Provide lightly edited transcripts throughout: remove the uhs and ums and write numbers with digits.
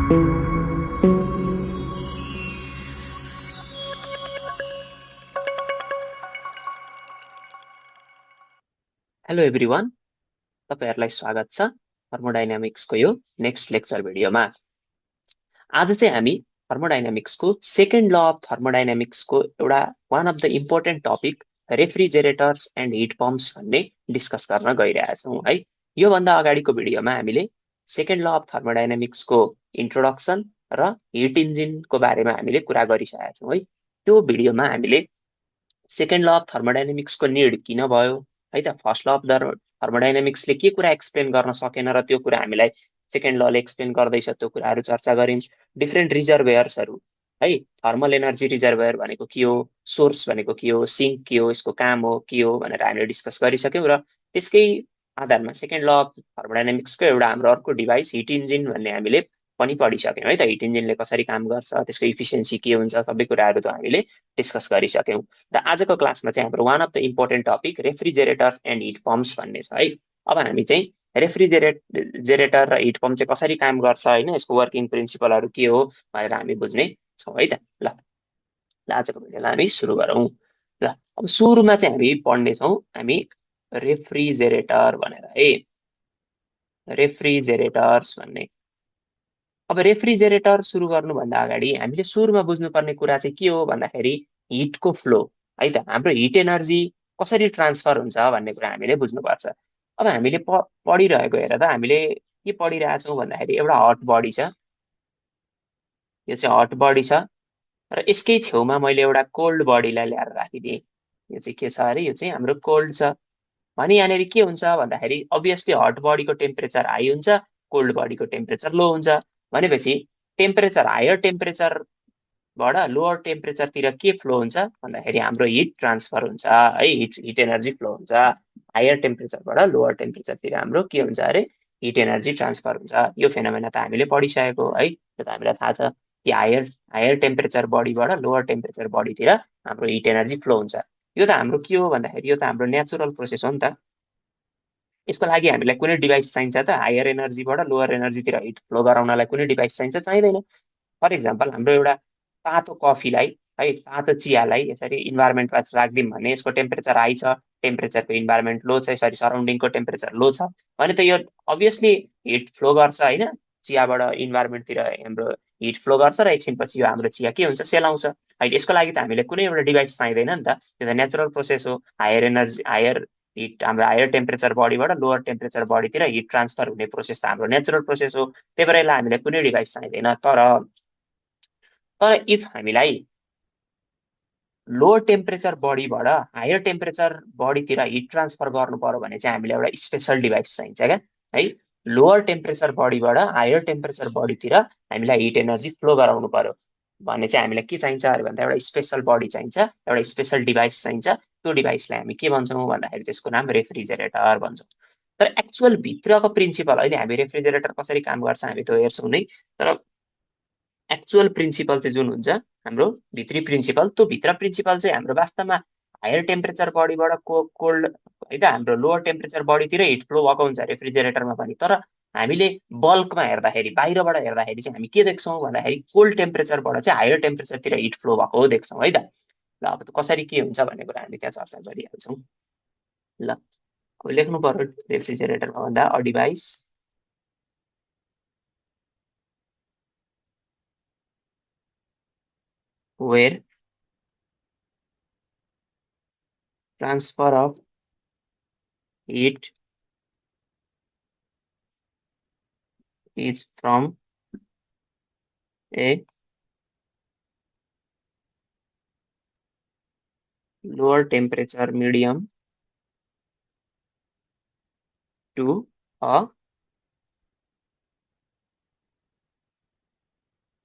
Hello everyone, तपाईहरुलाई स्वागत छ थर्मोडाइनामिक्सको यो नेक्स्ट लेक्चर भिडियोमा। आज चाहिँ हामी थर्मोडाइनामिक्सको सेकेन्ड ल अफ थर्मोडाइनामिक्सको एउटा one of the important topic refrigerators and hit pumps भन्ने डिस्कस गर्न गइरहेछौँ है। योभन्दा अगाडिको भिडियोमा हामीले सेकेन्ड ल अफ थर्मोडाइनामिक्सको इन्ट्रोडक्सन र हिट इन्जिनको बारेमा हामीले कुरा गरिसकेका छौँ है। त्यो भिडियोमा हामीले सेकेन्ड ल अफ थर्मोडाइनामिक्सको निड किन भयो है त, फर्स्ट ल अफ थर्मोडाइनामिक्सले के कुरा एक्सप्लेन गर्न सकेन र त्यो कुरा हामीलाई सेकेन्ड लले एक्सप्लेन गर्दैछ, त्यो कुराहरू चर्चा गऱ्यौँ। डिफ्रेन्ट रिजर्भेयर्सहरू है, थर्मल एनर्जी रिजर्भेयर भनेको के हो, सोर्स भनेको के हो, सिङ्क के हो, यसको काम हो के हो भनेर हामीले डिस्कस गरिसक्यौँ। र त्यसकै आधारमा सेकेन्ड ल अफ थर्मोडाइनामिक्सको एउटा हाम्रो अर्को डिभाइस हिट इन्जिन भन्ने हामीले पनि पढिसक्यौँ है त। हिट इन्जिनले कसरी काम गर्छ, त्यसको इफिसियन्सी के हुन्छ, सबै कुराहरू त हामीले डिस्कस गरिसक्यौँ। र आजको क्लासमा चाहिँ हाम्रो one of the important topic refrigerators and hit pumps भन्ने छ है। अब हामी चाहिँ रेफ्रिजरेटर र हिट पम्प चाहिँ कसरी काम गर्छ होइन, यसको वर्किङ प्रिन्सिपलहरू के हो भनेर हामी बुझ्ने छौँ है त। ल आजको भिडियोलाई हामी सुरु गरौँ। ल अब सुरुमा चाहिँ हामी पढ्नेछौँ हामी रेफ्रिजरेटर भनेर है, रेफ्रिजरेटर्स भन्ने। अब रेफ्रिजरेटर सुरु गर्नुभन्दा अगाडि हामीले सुरुमा बुझ्नुपर्ने कुरा चाहिँ के हो भन्दाखेरि हिटको फ्लो है त, हाम्रो हिट एनर्जी कसरी ट्रान्सफर हुन्छ भन्ने कुरा हामीले बुझ्नुपर्छ। अब हामीले पढिरहेको हेर त, हामीले के पढिरहेछौँ भन्दाखेरि एउटा हट बडी छ, यो चाहिँ हट बडी छ र यसकै छेउमा मैले एउटा कोल्ड बडीलाई ल्याएर राखिदिएँ। यो चाहिँ के छ अरे, यो चाहिँ हाम्रो कोल्ड छ। भने यहाँनिर के हुन्छ भन्दाखेरि अभियसली हट बडीको टेम्परेचर हाई हुन्छ, कोल्ड बडीको टेम्परेचर लो हुन्छ। भनेपछि टेम्परेचर हायर टेम्परेचरबाट लोवर टेम्परेचरतिर के फ्लो हुन्छ भन्दाखेरि हाम्रो हिट ट्रान्सफर हुन्छ है, हिट एनर्जी फ्लो हुन्छ। हायर टेम्परेचरबाट लोवर टेम्परेचरतिर हाम्रो के हुन्छ अरे, हिट एनर्जी ट्रान्सफर हुन्छ। यो फेनोमेना त हामीले पढिसकेको है, त्यो त हामीलाई थाहा छ कि हायर टेम्परेचर बडीबाट लोवर टेम्परेचर बडीतिर हाम्रो हिट एनर्जी फ्लो हुन्छ। यो त हाम्रो के हो भन्दाखेरि यो त हाम्रो नेचुरल प्रोसेस हो नि त। यसको लागि हामीलाई कुनै डिभाइस चाहिन्छ त, हायर एनर्जीबाट लोवर एनर्जीतिर हिट फ्लो गराउनलाई कुनै डिभाइस चाहिन्छ? चाहिँदैन। फर इक्जाम्पल हाम्रो एउटा तातो कफीलाई है, तातो चियालाई यसरी इन्भाइरोमेन्टमा राखिदिउँ भने यसको टेम्परेचर हाई छ, टेम्परेचरको इन्भाइरोमेन्ट लो छ, यसरी सराउन्डिङको टेम्परेचर लो छ भने त यो अभियसली हिट फ्लो गर्छ होइन, चियाबाट इन्भाइरोमेन्टतिर हाम्रो हिट फ्लो गर्छ र एकछिनपछि यो हाम्रो चिया के हुन्छ, सेलाउँछ है। यसको लागि त हामीले कुनै एउटा डिभाइस चाहिँदैन नि त, त्यो त नेचुरल प्रोसेस हो। हायर एनर्जी हायर हिट हाम्रो हायर टेम्परेचर बडीबाट लोवर टेम्परेचर बडीतिर हिट ट्रान्सफर हुने प्रोसेस त हाम्रो नेचुरल प्रोसेस हो, त्यही भएर यसलाई हामीले कुनै डिभाइस चाहिँदैन। तर इफ हामीलाई लो टेम्परेचर बडीबाट हायर टेम्परेचर बडीतिर हिट ट्रान्सफर गर्नु पर्यो भने चाहिँ हामीले एउटा स्पेसल डिभाइस चाहिन्छ क्या है। लोवर टेम्परेचर बडीबाट हायर टेम्परेचर बडीतिर हामीलाई हिट एनर्जी फ्लो गराउनु पर्यो भने चाहिँ हामीलाई के चाहिन्छ अरे भन्दा एउटा स्पेसल बडी चाहिन्छ, एउटा स्पेसल डिभाइस चाहिन्छ। त्यो डिभाइसलाई हामी के भन्छौँ भन्दाखेरि त्यसको नाम रेफ्रिजरेटर भन्छौँ। तर एक्चुअल भित्रको प्रिन्सिपल, अहिले हामी रेफ्रिजरेटर कसरी काम गर्छ हामी त हेर्छौँ नै, तर एक्चुअल प्रिन्सिपल चाहिँ जुन हुन्छ हाम्रो भित्री प्रिन्सिपल, त्यो भित्र प्रिन्सिपल चाहिँ हाम्रो वास्तवमा हायर टेम्परेचर बडीबाट कोल्ड है त हाम्रो लोवर टेम्परेचर बडीतिर हिट फ्लो भएको हुन्छ रेफ्रिजरेटरमा पनि। तर हामीले बल्कमा हेर्दाखेरि, बाहिरबाट हेर्दाखेरि चाहिँ हामी के देख्छौँ भन्दाखेरि कोल्ड टेम्परेचरबाट चाहिँ हायर टेम्परेचरतिर हिट फ्लो भएको देख्छौँ है त। ल अब कसरी के हुन्छ भन्ने कुरा हामी त्यहाँ चर्चा गरिहाल्छौँ। ल अब लेख्नु पर्यो रेफ्रिजरेटरमा भन्दा a device where transfer of heat is from a lower temperature medium to a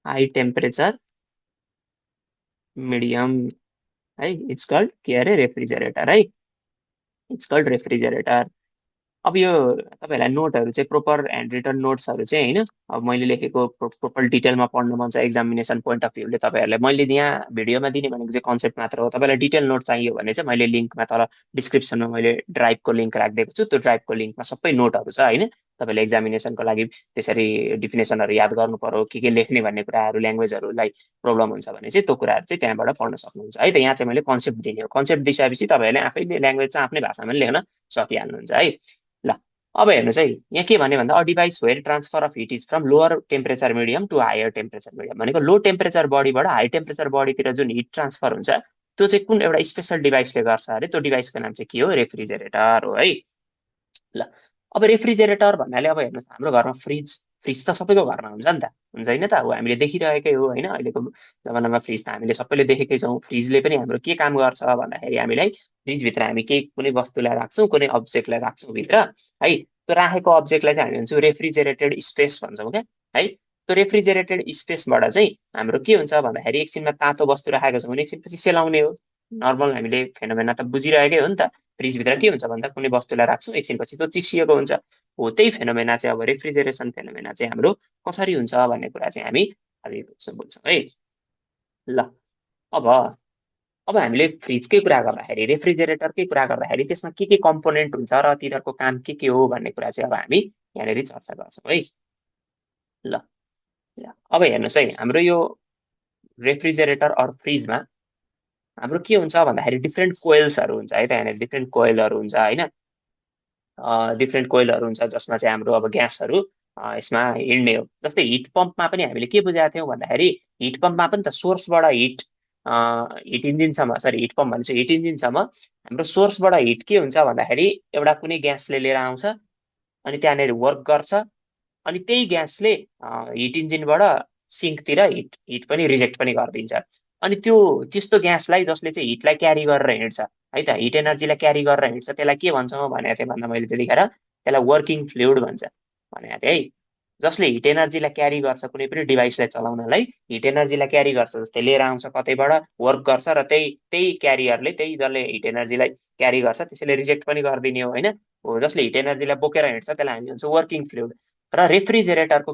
high temperature medium है, इट्स कल्ड के अरे रेफ्रिजरेटर है, इट्स कल्ड रेफ्रिजरेटर। अब यो तपाईँहरूलाई नोटहरू चाहिँ प्रोपर ह्यान्ड रिटन नोट्सहरू चाहिँ होइन, अब मैले लेखेको प्रोपर डिटेलमा पढ्नु मन छ एक्जामिनेसन पोइन्ट अफ भ्यूले तपाईँहरूलाई, मैले यहाँ भिडियोमा दिने भनेको चाहिँ कन्सेप्ट मात्र हो। तपाईँलाई डिटेल नोट चाहियो भने चाहिँ मैले लिङ्कमा तल डिस्क्रिप्सनमा मैले ड्राइभको लिङ्क राखिदिएको छु, त्यो ड्राइभको लिङ्कमा सबै नोटहरू छ होइन, तपाईँले एक्जामिनेसनको लागि त्यसरी डिफिनेसनहरू याद गर्नु पर्यो के लेख्ने भन्ने कुराहरू ल्याङ्ग्वेजहरूलाई प्रब्लम हुन्छ भने चाहिँ त्यो कुराहरू चाहिँ त्यहाँबाट पढ्न सक्नुहुन्छ है त। यहाँ चाहिँ मैले कन्सेप्ट दिने हो, कन्सेप्ट दिइसकेपछि तपाईँहरूले आफैले ल्याङ्ग्वेज चाहिँ आफ्नै भाषामा पनि लेख्न सकिहाल्नुहुन्छ है। ल अब हेर्नुहोस् है, यहाँ के भन्यो भन्दा a device where transfer of heat is from lower temperature medium to higher temperature medium भनेको लो टेम्परेचर बडीबाट हाई टेम्परेचर बडीतिर जुन हिट ट्रान्सफर हुन्छ त्यो चाहिँ कुन एउटा स्पेसल डिभाइसले गर्छ अरे, त्यो डिभाइसको नाम चाहिँ के हो, रेफ्रिजरेटर हो है। ल अब रेफ्रिजरेटर भन्नाले अब हेर्नुहोस् हाम्रो घरमा फ्रिज फ्रिज त सबैको घरमा हुन्छ नि त, हुन्छ होइन त, अब हामीले देखिरहेकै हो होइन, अहिलेको जमानामा फ्रिज त हामीले सबैले देखेकै छौँ। फ्रिजले पनि हाम्रो के काम गर्छ भन्दाखेरि हामीलाई फ्रिजभित्र हामी केही कुनै वस्तुलाई राख्छौँ, कुनै अब्जेक्टलाई राख्छौँ भित्र है, त्यो राखेको अब्जेक्टलाई चाहिँ हामी भन्छौँ रेफ्रिजरेटेड स्पेस भन्छौँ क्या है। त्यो रेफ्रिजरेटेड स्पेसबाट चाहिँ हाम्रो के हुन्छ भन्दाखेरि एकछिनमा तातो वस्तु राखेको छौँ भने एकछिनपछि सेलाउने हो, नर्मल हामीले फेनोमेना त बुझिरहेकै हो नि त। फ्रिजभित्र के हुन्छ भन्दा कुनै वस्तुलाई राख्छौँ एकछिनपछि त्यो चिसिएको हुन्छ, हो त्यही फेनोमेना चाहिँ अब रेफ्रिजरेसन फेनोमेना चाहिँ हाम्रो कसरी हुन्छ भन्ने कुरा चाहिँ हामी अलिक बुझ्छौँ है। ल अब अब हामीले फ्रिजकै कुरा गर्दाखेरि रेफ्रिजरेटरकै कुरा गर्दाखेरि त्यसमा के कम्पोनेन्ट हुन्छ र तिनीहरूको काम के हो भन्ने कुरा चाहिँ अब हामी यहाँनिर चर्चा गर्छौँ है। ल अब हेर्नुहोस् है, हाम्रो यो रेफ्रिजरेटर अर फ्रिजमा हाम्रो के हुन्छ भन्दाखेरि डिफ्रेन्ट कोइल्सहरू हुन्छ है त, यहाँनिर डिफ्रेन्ट कोइलहरू हुन्छ होइन, डिफ्रेन्ट कोइलहरू हुन्छ जसमा चाहिँ हाम्रो अब ग्यासहरू यसमा हिँड्ने हो। जस्तै हिट पम्पमा पनि हामीले के बुझाएको थियौँ भन्दाखेरि हिट पम्पमा पनि त सोर्सबाट हिट इन्जिनसम्म, सरी हिट पम्प भन्छ, हिट इन्जिनसम्म हाम्रो सोर्सबाट हिट के हुन्छ भन्दाखेरि एउटा कुनै ग्यासले लिएर आउँछ अनि त्यहाँनिर वर्क गर्छ अनि त्यही ग्यासले हिट इन्जिनबाट सिङ्कतिर हिट हिट पनि रिजेक्ट पनि गरिदिन्छ। अनि त्यो त्यस्तो ग्यासलाई जसले चाहिँ हिटलाई क्यारी गरेर हिँड्छ है त, हिट एनर्जीलाई क्यारी गरेर हिँड्छ, त्यसलाई के भन्छौँ भनेको थिएँ भन्दा मैले त्यतिखेर त्यसलाई वर्किङ फ्लुइड भन्छ भनेको थिएँ है। जसले हिट एनर्जीलाई क्यारी गर्छ कुनै पनि डिभाइसलाई चलाउनलाई हिट एनर्जीलाई क्यारी गर्छ, जस्तै लिएर आउँछ कतैबाट वर्क गर्छ र त्यही त्यही क्यारियरले त्यही जसले हिट एनर्जीलाई क्यारी गर्छ त्यसैले रिजेक्ट पनि गरिदिने हो होइन, हो जसले हिट एनर्जीलाई बोकेर हिँड्छ त्यसलाई हामी भन्छौँ वर्किङ फ्लुइड। र रेफ्रिजरेटरको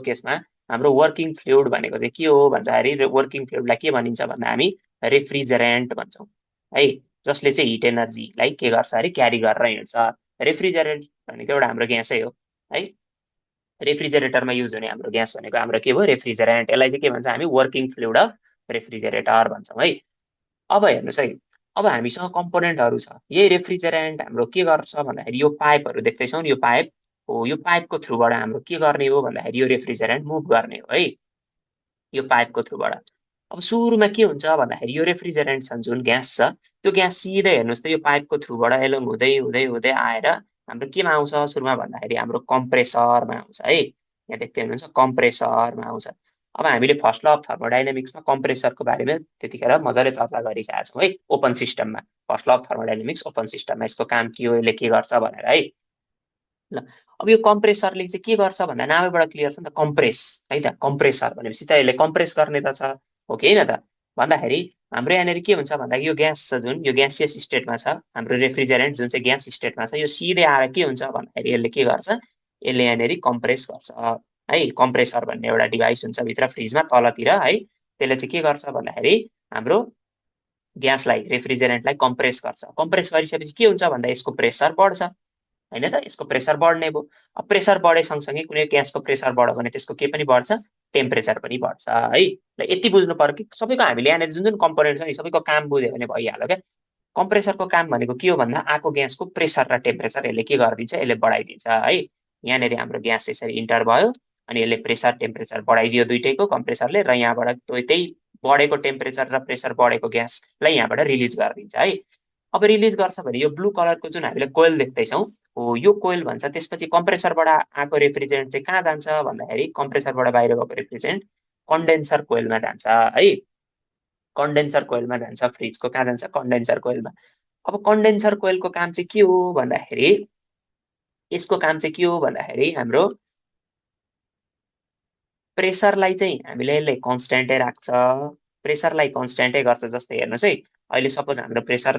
केसमा हाम्रो वर्किङ फ्लुइड भनेको चाहिँ के हो भन्दाखेरि वर्किङ फ्लुइडलाई के भनिन्छ भन्दा हामी रेफ्रिजरेन्ट भन्छौँ है, जसले चाहिँ हिट एनर्जीलाई के गर्छ अरे क्यारी गरेर हिँड्छ। रेफ्रिजरेन्ट भनेको एउटा हाम्रो ग्यासै हो है, रेफ्रिजरेटरमा युज हुने हाम्रो ग्यास भनेको हाम्रो के भयो रेफ्रिजरेन्ट, यसलाई चाहिँ के भन्छ हामी वर्किङ फ्लुइड अफ रेफ्रिजरेटर भन्छौँ है। अब हेर्नुहोस् है, अब हामीसँग कम्पोनेन्टहरू छ, यही रेफ्रिजरेन्ट हाम्रो के गर्छ भन्दाखेरि यो पाइपहरू देख्दैछौँ नि, यो पाइप हो, यो पाइपको थ्रुबाट हाम्रो के गर्ने हो भन्दाखेरि यो रेफ्रिजरेन्ट मुभ गर्ने हो है, यो पाइपको थ्रुबाट। अब सुरुमा के हुन्छ भन्दाखेरि यो रेफ्रिजरेन्ट छ जुन ग्यास छ त्यो ग्यास सिधै हेर्नुहोस् त यो पाइपको थ्रुबाट एलोङ हुँदै हुँदै हुँदै आएर हाम्रो केमा आउँछ सुरुमा भन्दाखेरि हाम्रो कम्प्रेसरमा आउँछ है, यहाँ देख्दै हुनुहुन्छ कम्प्रेसरमा आउँछ। अब हामीले फर्स्ट ल अफ थर्मोडाइनामिक्समा कम्प्रेसरको बारेमा त्यतिखेर मजाले चर्चा गरिसकेका छौँ है, ओपन सिस्टममा, first law of thermodynamics open सिस्टममा यसको काम के हो, यसले के गर्छ भनेर है। ल अब यो कम्प्रेसरले चाहिँ के गर्छ भन्दा नामैबाट क्लियर छ नि त, कम्प्रेस है त, कम्प्रेसर भनेपछि त यसले कम्प्रेस गर्ने त छ हो कि होइन त भन्दाखेरि हाम्रो यहाँनिर के हुन्छ भन्दाखेरि यो ग्यास छ जुन यो ग्यासियस स्टेटमा छ हाम्रो रेफ्रिजरेन्ट जुन चाहिँ ग्यास स्टेटमा छ, यो सिधै आएर के हुन्छ भन्दाखेरि यसले के गर्छ, यसले यहाँनिर कम्प्रेस गर्छ है। कम्प्रेसर भन्ने एउटा डिभाइस हुन्छ भित्र फ्रिजमा तलतिर है, त्यसले चाहिँ के गर्छ भन्दाखेरि हाम्रो ग्यासलाई रेफ्रिजरेन्टलाई कम्प्रेस गर्छ। कम्प्रेस गरिसकेपछि के हुन्छ भन्दा यसको प्रेसर बढ्छ होइन त, यसको प्रेसर बढ्ने भयो। अब प्रेसर बढे सँगसँगै कुनै ग्यासको प्रेसर बढ्यो भने त्यसको के पनि बढ्छ, टेम्परेचर पनि बढ्छ है। ल यति बुझ्नु पर्यो कि सबैको हामीले यहाँनिर जुन जुन कम्पोनेन्ट छ नि सबैको काम बुझ्यो भने भइहाल्यो क्या। कम्प्रेसरको काम भनेको के हो भन्दा आएको ग्यासको प्रेसर र टेम्परेचर यसले के गरिदिन्छ, यसले बढाइदिन्छ है। यहाँनिर हाम्रो ग्यास यसरी इन्टर भयो अनि यसले प्रेसर टेम्परेचर बढाइदियो दुइटैको कम्प्रेसरले, र यहाँबाट त्यही बढेको टेम्परेचर र प्रेसर बढेको ग्यासलाई यहाँबाट रिलिज गरिदिन्छ है। अब रिलिज गर्छ भने यो ब्लू कलरको जुन हामीले कोइल देख्दैछौँ हो यो कोइल भन्छ। त्यसपछि कम्प्रेसरबाट आएको रेफ्रिजरेन्ट चाहिँ कहाँ जान्छ भन्दाखेरि कम्प्रेसरबाट बाहिर गएको रेफ्रिजरेन्ट कन्डेन्सर कोइलमा जान्छ है, कन्डेन्सर कोइलमा जान्छ, फ्रिजको कहाँ जान्छ कन्डेन्सर कोइलमा। अब कन्डेन्सर कोइलको काम चाहिँ के हो भन्दाखेरि यसको काम चाहिँ के हो भन्दाखेरि हाम्रो प्रेसरलाई चाहिँ हामीले यसले कन्स्ट्यान्टै राख्छ, प्रेसरलाई कन्स्ट्यान्टै गर्छ। जस्तै हेर्नुहोस् है, अहिले सपोज हाम्रो प्रेसर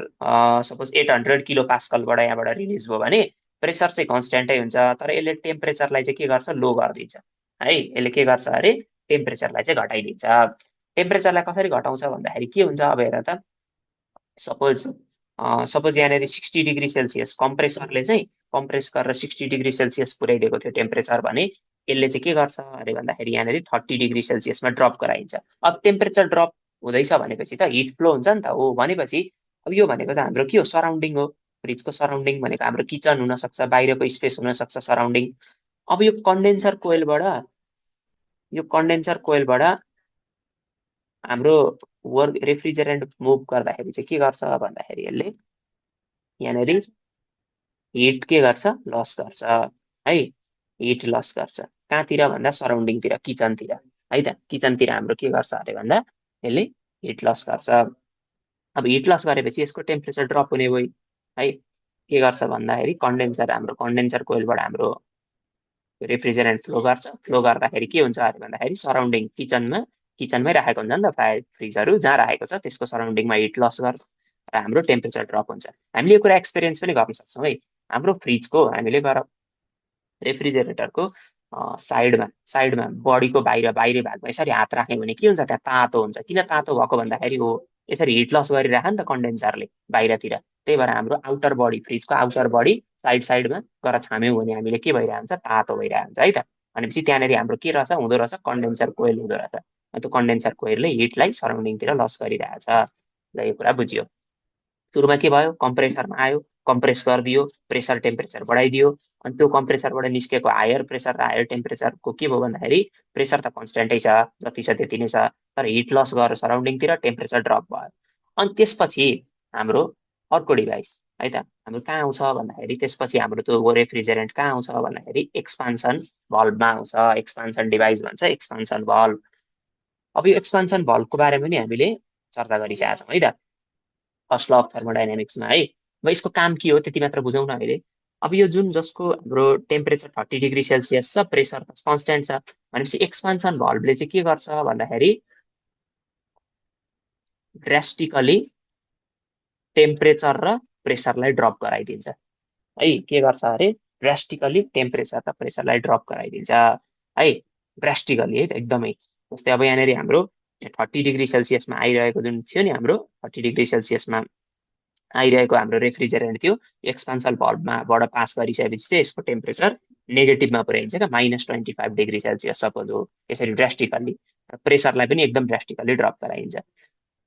सपोज 800 किलो पास्कलबाट यहाँबाट रिलिज भयो भने प्रेसर चाहिँ कन्स्ट्यान्टै हुन्छ, तर यसले टेम्परेचरलाई चाहिँ के गर्छ, लो गरिदिन्छ है। यसले के गर्छ अरे टेम्परेचरलाई चाहिँ घटाइदिन्छ। टेम्परेचरलाई कसरी घटाउँछ भन्दाखेरि के हुन्छ अब हेर त, सपोज सपोज यहाँनिर 60 डिग्री सेल्सियस कम्प्रेसरले चाहिँ कम्प्रेस गरेर 60 डिग्री सेल्सियस पुर्याइदिएको थियो टेम्परेचर भने यसले चाहिँ के गर्छ अरे भन्दाखेरि यहाँनिर 30 डिग्री सेल्सियसमा ड्रप गराइन्छ। अब टेम्परेचर ड्रप हुँदैछ भनेपछि त हिट फ्लो हुन्छ नि त हो भनेपछि अब यो भनेको त हाम्रो के हो सराउन्डिङ हो। फ्रिजको सराउन्डिङ भनेको हाम्रो किचन हुनसक्छ, बाहिरको स्पेस हुनसक्छ सराउन्डिङ। अब यो कन्डेन्सर कोइलबाट हाम्रो वर्क रेफ्रिजरेन्ट मुभ गर्दाखेरि चाहिँ के गर्छ भन्दाखेरि यसले यहाँनिर हिट के गर्छ लस गर्छ है। हिट लस गर्छ कहाँतिर भन्दा सराउन्डिङतिर किचनतिर है त। किचनतिर हाम्रो के गर्छ अरे भन्दा यसले हिट लस गर्छ। अब हिट लस गरेपछि यसको टेम्परेचर ड्रप हुने भयो है। के गर्छ भन्दाखेरि हाम्रो कन्डेन्सर कोइलबाट हाम्रो रेफ्रिजरेन्ट फ्लो गर्छ। फ्लो गर्दाखेरि के हुन्छ अरे भन्दाखेरि सराउन्डिङ किचनमै राखेको हुन्छ नि त प्रायः फ्रिजहरू जहाँ राखेको छ त्यसको सराउन्डिङमा हिट लस गर्छ र हाम्रो टेम्परेचर ड्रप हुन्छ। हामीले यो कुरा एक्सपिरियन्स पनि गर्न सक्छौँ है। हाम्रो फ्रिजको हामीले गएर रेफ्रिजरेटरको साइडमा बडीको बाहिरी भागमा यसरी हात राख्यो भने के हुन्छ त्यहाँ तातो हुन्छ। किन तातो भएको भन्दाखेरि हो यसरी हिट लस गरिराख नि त कन्डेन्सरले बाहिरतिर। त्यही भएर हाम्रो आउटर बडी फ्रिजको आउटर बडी साइडमा गएर छाम्यौँ भने हामीले के भइरहन्छ तातो भइरहन्छ है त। भनेपछि त्यहाँनिर हाम्रो के रहेछ हुँदो रहेछ कन्डेन्सर कोइल हुँदो रहेछ। त्यो कन्डेन्सर कोइलले हिटलाई सराउन्डिङतिर लस गरिरहेछ। ल यो कुरा बुझियो। सुरुमा के भयो कम्प्रेसरमा आयो, कम्प्रेस गरिदियो, प्रेसर टेम्परेचर बढाइदियो। अनि त्यो कम्प्रेसरबाट निस्केको हायर प्रेसर र हायर टेम्परेचरको के भयो भन्दाखेरि प्रेसर त कन्सटेन्टै छ जति छ त्यति नै छ तर हिट लस गरेर सराउन्डिङतिर टेम्परेचर ड्रप भयो। अनि त्यसपछि हाम्रो अर्को डिभाइस है त हाम्रो कहाँ आउँछ भन्दाखेरि त्यसपछि हाम्रो त्यो रेफ्रिजरेन्ट कहाँ आउँछ भन्दाखेरि एक्सपान्सन भल्भमा आउँछ। एक्सपान्सन डिभाइस भन्छ एक्सपान्सन भल्भ। अब यो एक्सपान्सन भल्भको बारेमा पनि हामीले चर्चा गरिसकेका छौँ है त फर्स्ट ल अफ थर्मोडाइनामिक्समा है। अब यसको काम के हो त्यति मात्र बुझौँ न अहिले। अब यो जुन जसको हाम्रो टेम्परेचर 30 डिग्री सेल्सियस छ प्रेसर कन्सटेन्ट छ भनेपछि एक्सपान्सन भल्भले चाहिँ के गर्छ भन्दाखेरि ड्रास्टिकली टेम्परेचर र प्रेसरलाई ड्रप गराइदिन्छ है। के गर्छ अरे ड्रास्टिकली टेम्परेचर र प्रेसरलाई ड्रप गराइदिन्छ है। ड्रास्टिकली है त एकदमै। जस्तै अब यहाँनिर हाम्रो 30 डिग्री सेल्सियसमा आइरहेको जुन थियो नि हाम्रो 30 डिग्री सेल्सियसमा आइरहेको हाम्रो रेफ्रिजरेन्ट थियो एक्सपान्सन भल्भमाबाट पास गरिसकेपछि चाहिँ यसको टेम्परेचर नेगेटिभमा पुर्याइन्छ क्या -25 डिग्री सेल्सियस सपोज हो। यसरी ड्रास्टिकल्ली प्रेसरलाई पनि एकदम ड्रास्टिकल्ली ड्रप गराइन्छ।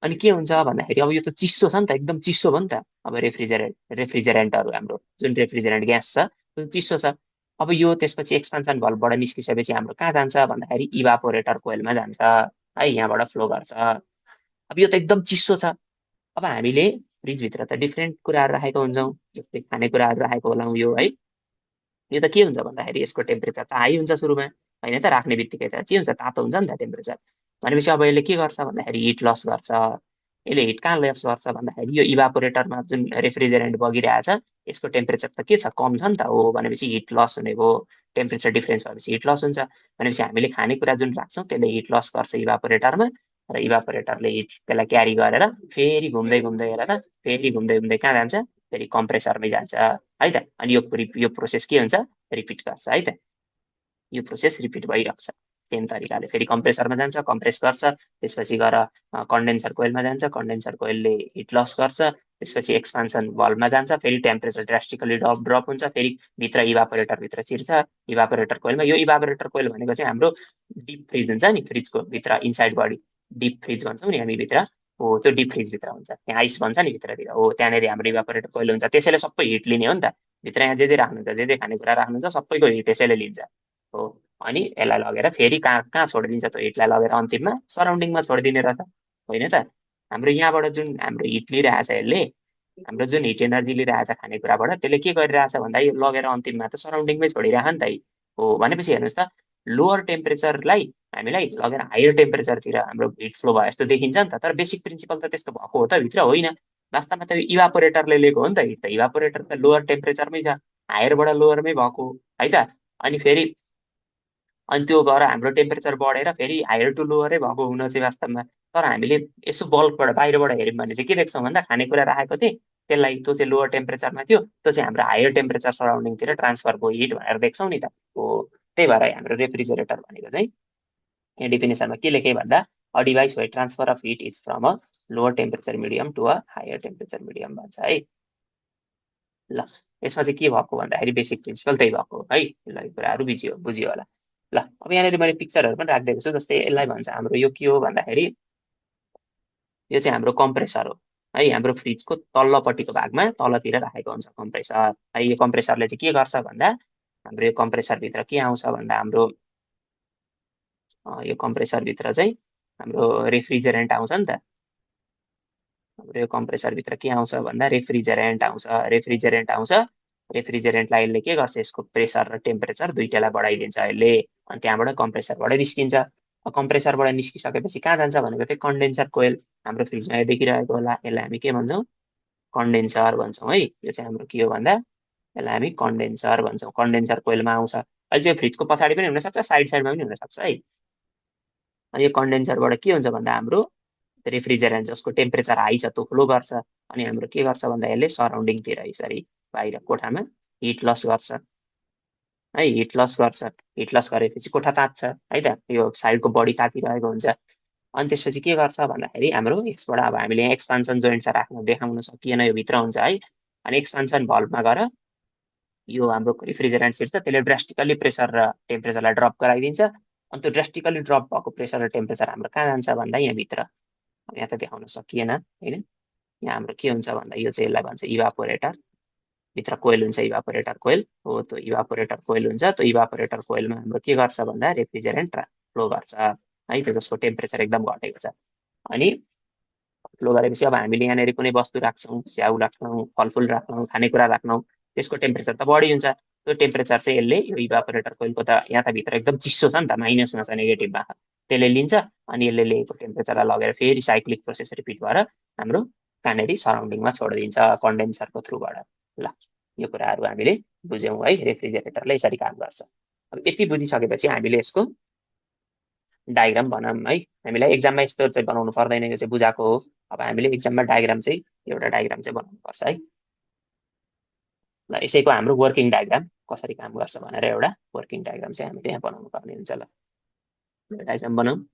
अनि के हुन्छ भन्दाखेरि अब यो त चिसो छ नि त एकदम चिसो भयो नि त। अब रेफ्रिजरेन्टहरू हाम्रो जुन रेफ्रिजरेन्ट ग्यास छ त्यो चिसो छ। अब यो त्यसपछि एक्सपान्सन भल्भबाट निस्किसकेपछि हाम्रो कहाँ जान्छ भन्दाखेरि इभापोरेटर कोइलमा जान्छ है। यहाँबाट फ्लो गर्छ। अब यो त एकदम चिसो छ। अब हामीले फ्रिजभित्र त डिफ्रेन्ट कुराहरू राखेको हुन्छौँ जस्तै खानेकुराहरू राखेको होला यो है। यो त के हुन्छ भन्दाखेरि यसको टेम्परेचर त हाई हुन्छ सुरुमा होइन त राख्ने बित्तिकै त के हुन्छ तातो हुन्छ नि त टेम्परेचर। भनेपछि अब यसले के गर्छ भन्दाखेरि हिट लस गर्छ। यसले हिट कहाँ लस गर्छ भन्दाखेरि यो इभापोरेटरमा जुन रेफ्रिजरेन्ट बगिरहेछ यसको टेम्परेचर त के छ कम छ नि त हो भनेपछि हिट लस हुने भयो। टेम्परेचर डिफ्रेन्स भएपछि हिट लस हुन्छ। भनेपछि हामीले खानेकुरा जुन राख्छौँ त्यसले हिट लस गर्छ इभापोरेटरमा र इभापोरेटरले हिट त्यसलाई क्यारी गरेर फेरि घुम्दै घुम्दै हेरेर फेरि घुम्दै घुम्दै कहाँ जान्छ फेरि कम्प्रेसरमै जान्छ है त। अनि यो प्रोसेस के हुन्छ रिपिट गर्छ है त। यो प्रोसेस रिपिट भइरहेको छ सेम तरिकाले। फेरि कम्प्रेसरमा जान्छ कम्प्रेस गर्छ त्यसपछि गएर कन्डेन्सर कोइलमा जान्छ कन्डेन्सर कोइलले हिट लस गर्छ त्यसपछि एक्सपान्सन भल्भमा जान्छ फेरि टेम्परेचर ड्रास्टिकली ड्रप हुन्छ फेरि भित्र इभापोरेटरभित्र छिर्छ इभापोरेटर कोइलमा। यो इभापोरेटर कोइल भनेको चाहिँ हाम्रो डिप फ्रिज हुन्छ नि फ्रिजको भित्र इनसाइड बडी डिप फ्रिज भन्छौँ नि हामी भित्र हो त्यो डिप फ्रिजभित्र हुन्छ त्यहाँ आइस भन्छ नि भित्रतिर हो त्यहाँनिर हाम्रो इभापोरेटर कोइल हुन्छ। त्यसैले सबै हिट लिने हो नि त भित्र यहाँ जे राख्नुहुन्छ जे खानेकुरा राख्नुहुन्छ सबैको हिट त्यसैले लिन्छ हो। अनि यसलाई लगेर फेरि कहाँ कहाँ छोडिदिन्छ त्यो हिटलाई लगेर अन्तिममा सराउन्डिङमा छोडिदिने र त होइन त। हाम्रो यहाँबाट जुन हाम्रो हिट लिइरहेछ यसले हाम्रो जुन हिट एनर्जी लिइरहेछ खानेकुराबाट त्यसले के गरिरहेछ भन्दा यो लगेर अन्तिममा त सराउन्डिङमै छोडिरह नि त हो। भनेपछि हेर्नुहोस् त लोवर टेम्परेचरलाई हामीलाई लगेर हायर टेम्परेचरतिर हाम्रो हिट फ्लो भयो जस्तो देखिन्छ नि त तर बेसिक प्रिन्सिपल त त्यस्तो भएको हो त भित्र होइन। वास्तवमा त इभापोरेटरले लिएको हो नि त हिट त इभापोरेटर त लोवर टेम्परेचरमै छ हायरबाट लोवरमै भएको है त। अनि फेरि अनि त्यो भएर हाम्रो टेम्परेचर बढेर फेरि हायर टु लोवरै भएको हुन चाहिँ वास्तवमा। तर हामीले यसो बल्बबाट बाहिरबाट हेऱ्यौँ भने चाहिँ के देख्छौँ भन्दा खानेकुरा राखेको थिएँ त्यसलाई त्यो चाहिँ लोवर टेम्परेचरमा थियो त्यो चाहिँ हाम्रो हायर टेम्परेचर सराउन्डिङतिर ट्रान्सफर भयो हिट भनेर देख्छौँ नि त हो। त्यही भएर हाम्रो रेफ्रिजरेटर भनेको चाहिँ यहाँ डेफिनेसनमा के लेखेँ भन्दा a device where transfer of heat is from a lower temperature medium to a higher temperature medium भन्छ है। ल यसमा चाहिँ के भएको भन्दाखेरि बेसिक प्रिन्सिपल त्यही भएको हो है। ल यो कुराहरू बुझियो होला। ल अब यहाँनिर मैले पिक्चरहरू पनि राखिदिएको छु। जस्तै यसलाई भन्छ हाम्रो यो के हो भन्दाखेरि यो चाहिँ हाम्रो कम्प्रेसर हो है। हाम्रो फ्रिजको तल्लोपट्टिको भागमा तलतिर राखेको हुन्छ कम्प्रेसर है। यो कम्प्रेसरले चाहिँ के गर्छ भन्दा हाम्रो यो कम्प्रेसरभित्र के आउँछ भन्दा हाम्रो यो कम्प्रेसरभित्र चाहिँ हाम्रो रेफ्रिजरेन्ट आउँछ नि त। हाम्रो यो कम्प्रेसरभित्र के आउँछ भन्दा रेफ्रिजरेन्ट आउँछ। रेफ्रिजरेन्ट आउँछ। रेफ्रिजरेन्टलाई यसले के गर्छ, यसको प्रेसर र टेम्परेचर दुइटालाई बढाइदिन्छ यसले। अनि त्यहाँबाट कम्प्रेसरबाट निस्किन्छ। कम्प्रेसरबाट निस्किसकेपछि कहाँ जान्छ भनेको चाहिँ कन्डेन्सर कोइल। हाम्रो फ्रिजमा यो देखिरहेको होला, यसलाई हामी के भन्छौँ, कन्डेन्सर भन्छौँ है। यो चाहिँ हाम्रो के हो भन्दा यसलाई हामी कन्डेन्सर भन्छौँ। कन्डेन्सर कोइलमा आउँछ। अहिले चाहिँ फ्रिजको पछाडि पनि हुनसक्छ, साइड साइडमा पनि हुनसक्छ है। अनि यो कन्डेन्सरबाट के हुन्छ भन्दा हाम्रो रेफ्रिजरेन्ट जसको टेम्परेचर हाई छ त्यो फ्लो गर्छ। अनि हाम्रो के गर्छ भन्दा यसले सराउन्डिङतिर यसरी बाहिर कोठामा हिट लस गर्छ है। हिट लस गर्छ। हिट लस गरेपछि कोठा तात्छ है त। यो साइडको बडी तातिरहेको हुन्छ। अनि त्यसपछि के गर्छ भन्दाखेरि हाम्रो यसबाट अब हामीले यहाँ एक्सपान्सन जोइन्ट त राख्न देखाउन सकिएन, यो भित्र हुन्छ है। अनि एक्सपान्सन भल्भमा गएर यो हाम्रो रिफ्रिजरेन्ट सिर्छ, त्यसले ड्रास्टिकल्ली प्रेसर र टेम्परेचरलाई ड्रप गराइदिन्छ। अनि त्यो ड्रास्टिकल्ली ड्रप भएको प्रेसर र टेम्परेचर हाम्रो कहाँ जान्छ भन्दा यहाँभित्र। यहाँ त देखाउन सकिएन होइन। यहाँ हाम्रो के हुन्छ भन्दा यो चाहिँ यसलाई भन्छ इभापोरेटर। भित्र कोइल हुन्छ, इभापोरेटर कोइल हो। त्यो इभापोरेटर कोइल हुन्छ। त्यो इभापोरेटर कोइलमा हाम्रो के गर्छ भन्दा रेफ्रिजरेन्ट फ्लो गर्छ है। त्यो जसको टेम्परेचर एकदम घटेको छ। अनि फ्लो गरेपछि अब हामीले यहाँनिर कुनै वस्तु राख्छौँ, स्याउ राख्छौँ, फलफुल राख्छौँ, खानेकुरा राख्छौँ, त्यसको टेम्परेचर त बढी हुन्छ। त्यो टेम्परेचर चाहिँ यसले यो इभापोरेटर कोइलको त यहाँ त भित्र एकदम चिसो छ नि त, माइनसमा छ, नेगेटिभमा छ, त्यसले लिन्छ। अनि यसले लिएको टेम्परेचरलाई लगेर फेरि साइक्लिक प्रोसेस रिपिट भएर हाम्रो कहाँनिर सराउन्डिङमा छोडिदिन्छ कन्डेन्सरको थ्रुबाट। ल यो कुराहरू हामीले बुझ्यौँ है। रेफ्रिजरेटरले यसरी काम गर्छ। अब यति बुझिसकेपछि हामीले यसको डायग्राम बनाऊँ है। हामीलाई एक्जाममा यस्तो चाहिँ बनाउनु पर्दैन, यो चाहिँ बुझाएको हो। अब हामीले एक्जाममा डायग्राम चाहिँ एउटा डायग्राम चाहिँ बनाउनु पर्छ है। ल यसैको हाम्रो वर्किङ डायग्राम कसरी काम गर्छ भनेर एउटा वर्किङ डायग्राम चाहिँ हामीले यहाँ बनाउनु पर्ने हुन्छ। ल डायग्राम बनाऊँ।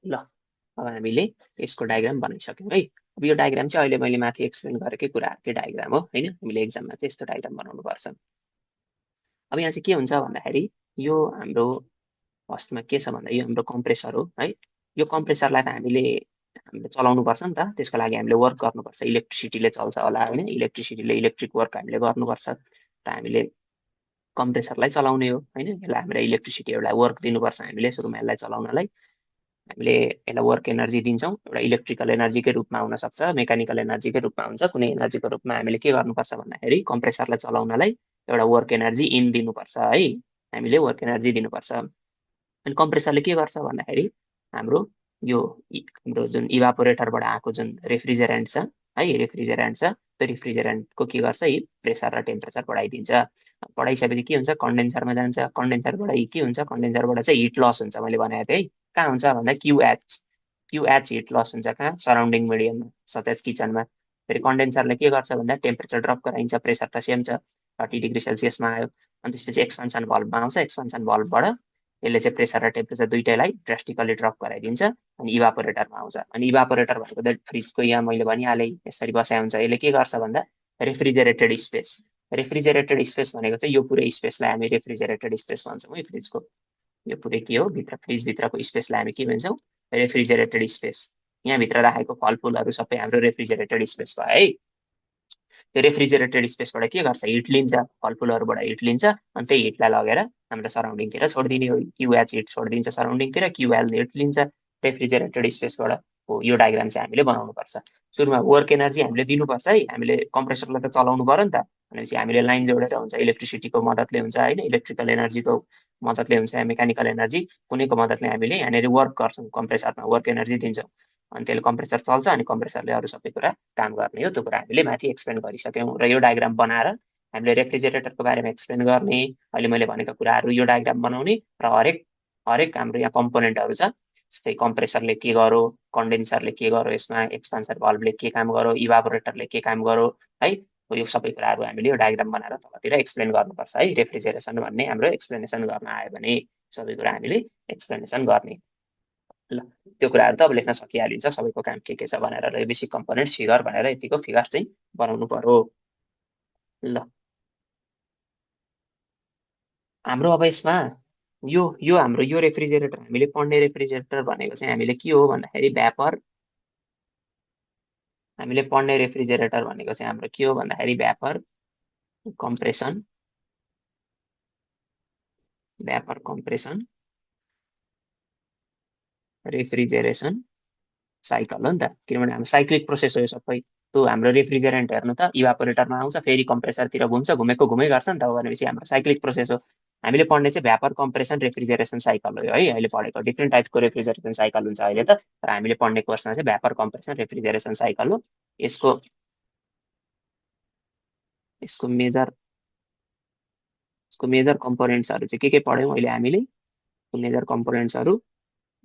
ल अब हामीले यसको डायग्राम बनाइसक्यौँ है। अब यो डायग्राम चाहिँ अहिले मैले माथि एक्सप्लेन गरेकै कुराहरूकै डायग्राम हो होइन। हामीले एक्जाममा चाहिँ यस्तो डायग्राम बनाउनु पर्छ। अब यहाँ चाहिँ के हुन्छ भन्दाखेरि यो हाम्रो फर्स्टमा के छ भन्दा यो हाम्रो कम्प्रेसर हो है। यो कम्प्रेसरलाई त हामीले चलाउनु पर्छ नि त, त्यसको लागि हामीले वर्क गर्नुपर्छ। इलेक्ट्रिसिटीले चल्छ होला होइन, इलेक्ट्रिसिटीले इलेक्ट्रिक वर्क हामीले गर्नुपर्छ र हामीले कम्प्रेसरलाई चलाउने हो होइन। यसलाई हाम्रो इलेक्ट्रिसिटी एउटा वर्क दिनुपर्छ हामीले सुरुमा यसलाई चलाउनलाई। हामीले यसलाई वर्क एनर्जी दिन्छौँ, एउटा इलेक्ट्रिकल एनर्जीकै रूपमा हुनसक्छ, मेकानिकल एनर्जीकै रूपमा हुन्छ, कुनै एनर्जीको रूपमा हामीले के गर्नुपर्छ भन्दाखेरि कम्प्रेसरलाई चलाउनलाई एउटा वर्क एनर्जी इन दिनुपर्छ है। हामीले वर्क एनर्जी दिनुपर्छ। अनि कम्प्रेसरले के गर्छ भन्दाखेरि हाम्रो यो हाम्रो जुन इभापोरेटरबाट आएको जुन रेफ्रिजरेन्ट छ है, रेफ्रिजरेन्ट छ, त्यो रेफ्रिजरेन्टको के गर्छ, यी प्रेसर र टेम्परेचर बढाइदिन्छ। बढाइसकेपछि के हुन्छ, कन्डेन्सरमा जान्छ। कन्डेन्सरबाट के हुन्छ, कन्डेन्सरबाट चाहिँ हिट लस हुन्छ, मैले भनेको थिएँ है। कहाँ हुन्छ भन्दा क्युएच हिट लस हुन्छ कहाँ, सराउन्डिङ मिडियममा सतेज किचनमा। फेरि कन्डेन्सरले के गर्छ भन्दा टेम्परेचर ड्रप गराइन्छ, प्रेसर त सेम छ 30°C आयो। अनि त्यसपछि एक्सपान्सन भल्भमा आउँछ, एक्सपान्सन भल्भबाट यसले चाहिँ प्रेसर र टेम्परेचर दुइटैलाई ड्रास्टिकली ड्रप गराइदिन्छ अनि इभापोरेटरमा आउँछ। अनि इभापोरेटर भनेको त फ्रिजको यहाँ मैले भनिहालेँ यसरी बसाइ हुन्छ। यसले के गर्छ भन्दा रेफ्रिजरेटेड स्पेस, रेफ्रिजरेटेड स्पेस भनेको चाहिँ यो पुरै स्पेसलाई हामी रेफ्रिजरेटेड स्पेस भन्छौँ है फ्रिजको। यो पुरै के हो, भित्र फ्रिजभित्रको स्पेसलाई हामी के भन्छौँ, रेफ्रिजरेटेड स्पेस। यहाँभित्र राखेको फलफुलहरू सबै हाम्रो रेफ्रिजरेटेड स्पेस भयो है। त्यो रेफ्रिजरेटेड स्पेसबाट के गर्छ, हिट लिन्छ, फलफुलहरूबाट हिट लिन्छ अनि त्यही हिटलाई लगेर हाम्रो सराउन्डिङतिर छोडिदिने हो। क्युएच हिट छोडिदिन्छ सराउन्डिङतिर, क्युएल हिट लिन्छ रेफ्रिजरेटेड स्पेसबाट हो। यो डायग्राम चाहिँ हामीले बनाउनु पर्छ। सुरुमा वर्क एनर्जी हामीले दिनुपर्छ है, हामीले कम्प्रेसरलाई त चलाउनु पर्यो नि त। भनेपछि हामीले लाइन जोडेर हुन्छ, इलेक्ट्रिसिटीको मद्दतले हुन्छ होइन, इलेक्ट्रिकल एनर्जीको मद्दतले हुन्छ, मेकानिकल एनर्जी कुनैको मद्दतले हामीले यहाँनिर वर्क गर्छौँ, कम्प्रेसरमा वर्क एनर्जी दिन्छौँ। अनि त्यसले कम्प्रेसर चल्छ अनि कम्प्रेसरले अरू सबै कुरा काम गर्ने हो। त्यो कुरा हामीले माथि एक्सप्लेन गरिसक्यौँ र यो डायग्राम बनाएर हामीले रेफ्रिजरेटरको बारेमा एक्सप्लेन गर्ने, अहिले मैले भनेको कुराहरू यो डायग्राम बनाउने र हरेक हरेक हाम्रो यहाँ कम्पोनेन्टहरू छ। जस्तै कम्प्रेसरले के गर्यो, कन्डेन्सरले के गर्यो, यसमा एक्सपान्सर भल्भले के काम गर्यो, इभापोरेटरले के काम गर्यो है। यो सबै कुराहरू हामीले यो डायग्राम बनाएर तलतिर एक्सप्लेन गर्नुपर्छ है। रेफ्रिजरेसन भन्ने हाम्रो एक्सप्लेनेसन गर्न आयो भने सबै कुरा हामीले एक्सप्लेनेसन गर्ने। ल त्यो कुराहरू त अब लेख्न सकिहालिन्छ, सबैको काम के छ भनेर र बेसिक कम्पोनेन्ट्स फिगर भनेर यतिको फिगर चाहिँ बनाउनु पर्यो। ल हाम्रो अब यसमा यो हाम्रो यो रेफ्रिजरेटर हामीले पढ्ने रेफ्रिजरेटर भनेको चाहिँ हामीले के हो भन्दाखेरि हामीले पढ्ने रेफ्रिजरेटर भनेको चाहिँ हाम्रो के हो भन्दाखेरि compression vapour compression refrigeration cycle हो नि त। किनभने हाम्रो साइक्लिक प्रोसेस हो यो सबै। त्यो हाम्रो रेफ्रिजरेन्ट हेर्नु त इभापोरेटरमा आउँछ, फेरि कम्प्रेसरतिर घुम्छ, घुमेको घुमै गर्छ नि त। भनेपछि हाम्रो साइक्लिक प्रोसेस हो। हामीले पढ्ने चाहिँ भ्यापर कम्प्रेसन रेफ्रिजरेसन साइकल हो है। अहिले पढेको डिफ्रेन्ट टाइपको रेफ्रिजरेसन साइकल हुन्छ अहिले त, तर हामीले पढ्ने कोर्समा चाहिँ भ्यापर कम्प्रेसन रेफ्रिजरेसन साइकल हो। यसको यसको मेजर यसको मेजर कम्पोनेन्ट्सहरू चाहिँ के पढ्यौँ अहिले हामीले। मेजर कम्पोनेन्ट्सहरू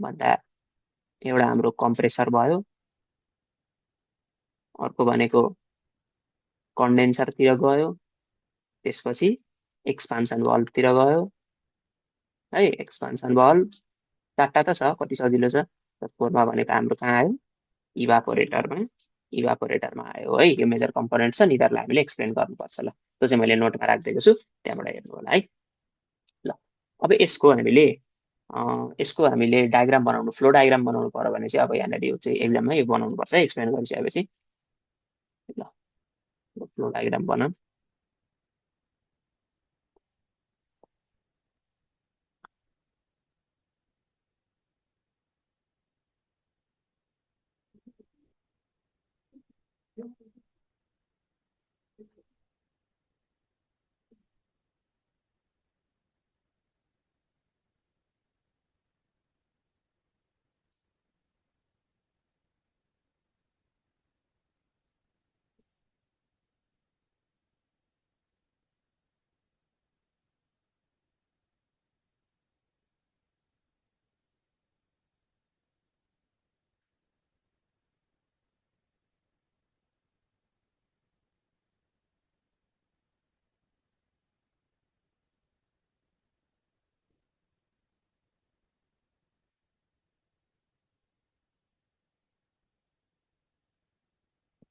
भन्दा एउटा हाम्रो कम्प्रेसर भयो, अर्को भनेको कन्डेन्सरतिर गयो, त्यसपछि एक्सपान्सन भल्भतिर गयो है। एक्सपान्सन भल्भ चारवटा त छ, कति सजिलो छ। फोरमा भनेको हाम्रो कहाँ आयो, इभापोरेटरमा इभापोरेटरमा आयो है। यो मेजर कम्पोनेन्ट छ, यिनीहरूलाई हामीले एक्सप्लेन गर्नुपर्छ। ल त्यो चाहिँ मैले नोटमा राखिदिएको छु, त्यहाँबाट हेर्नु होला है। ल अब यसको हामीले डायग्राम बनाउनु, फ्लो डायग्राम बनाउनु पर्यो भने चाहिँ अब यहाँनिर यो चाहिँ एक्जाममा यो बनाउनु पर्छ है, एक्सप्लेन गरिसकेपछि। ल फ्लो डायग्राम बनाऊ।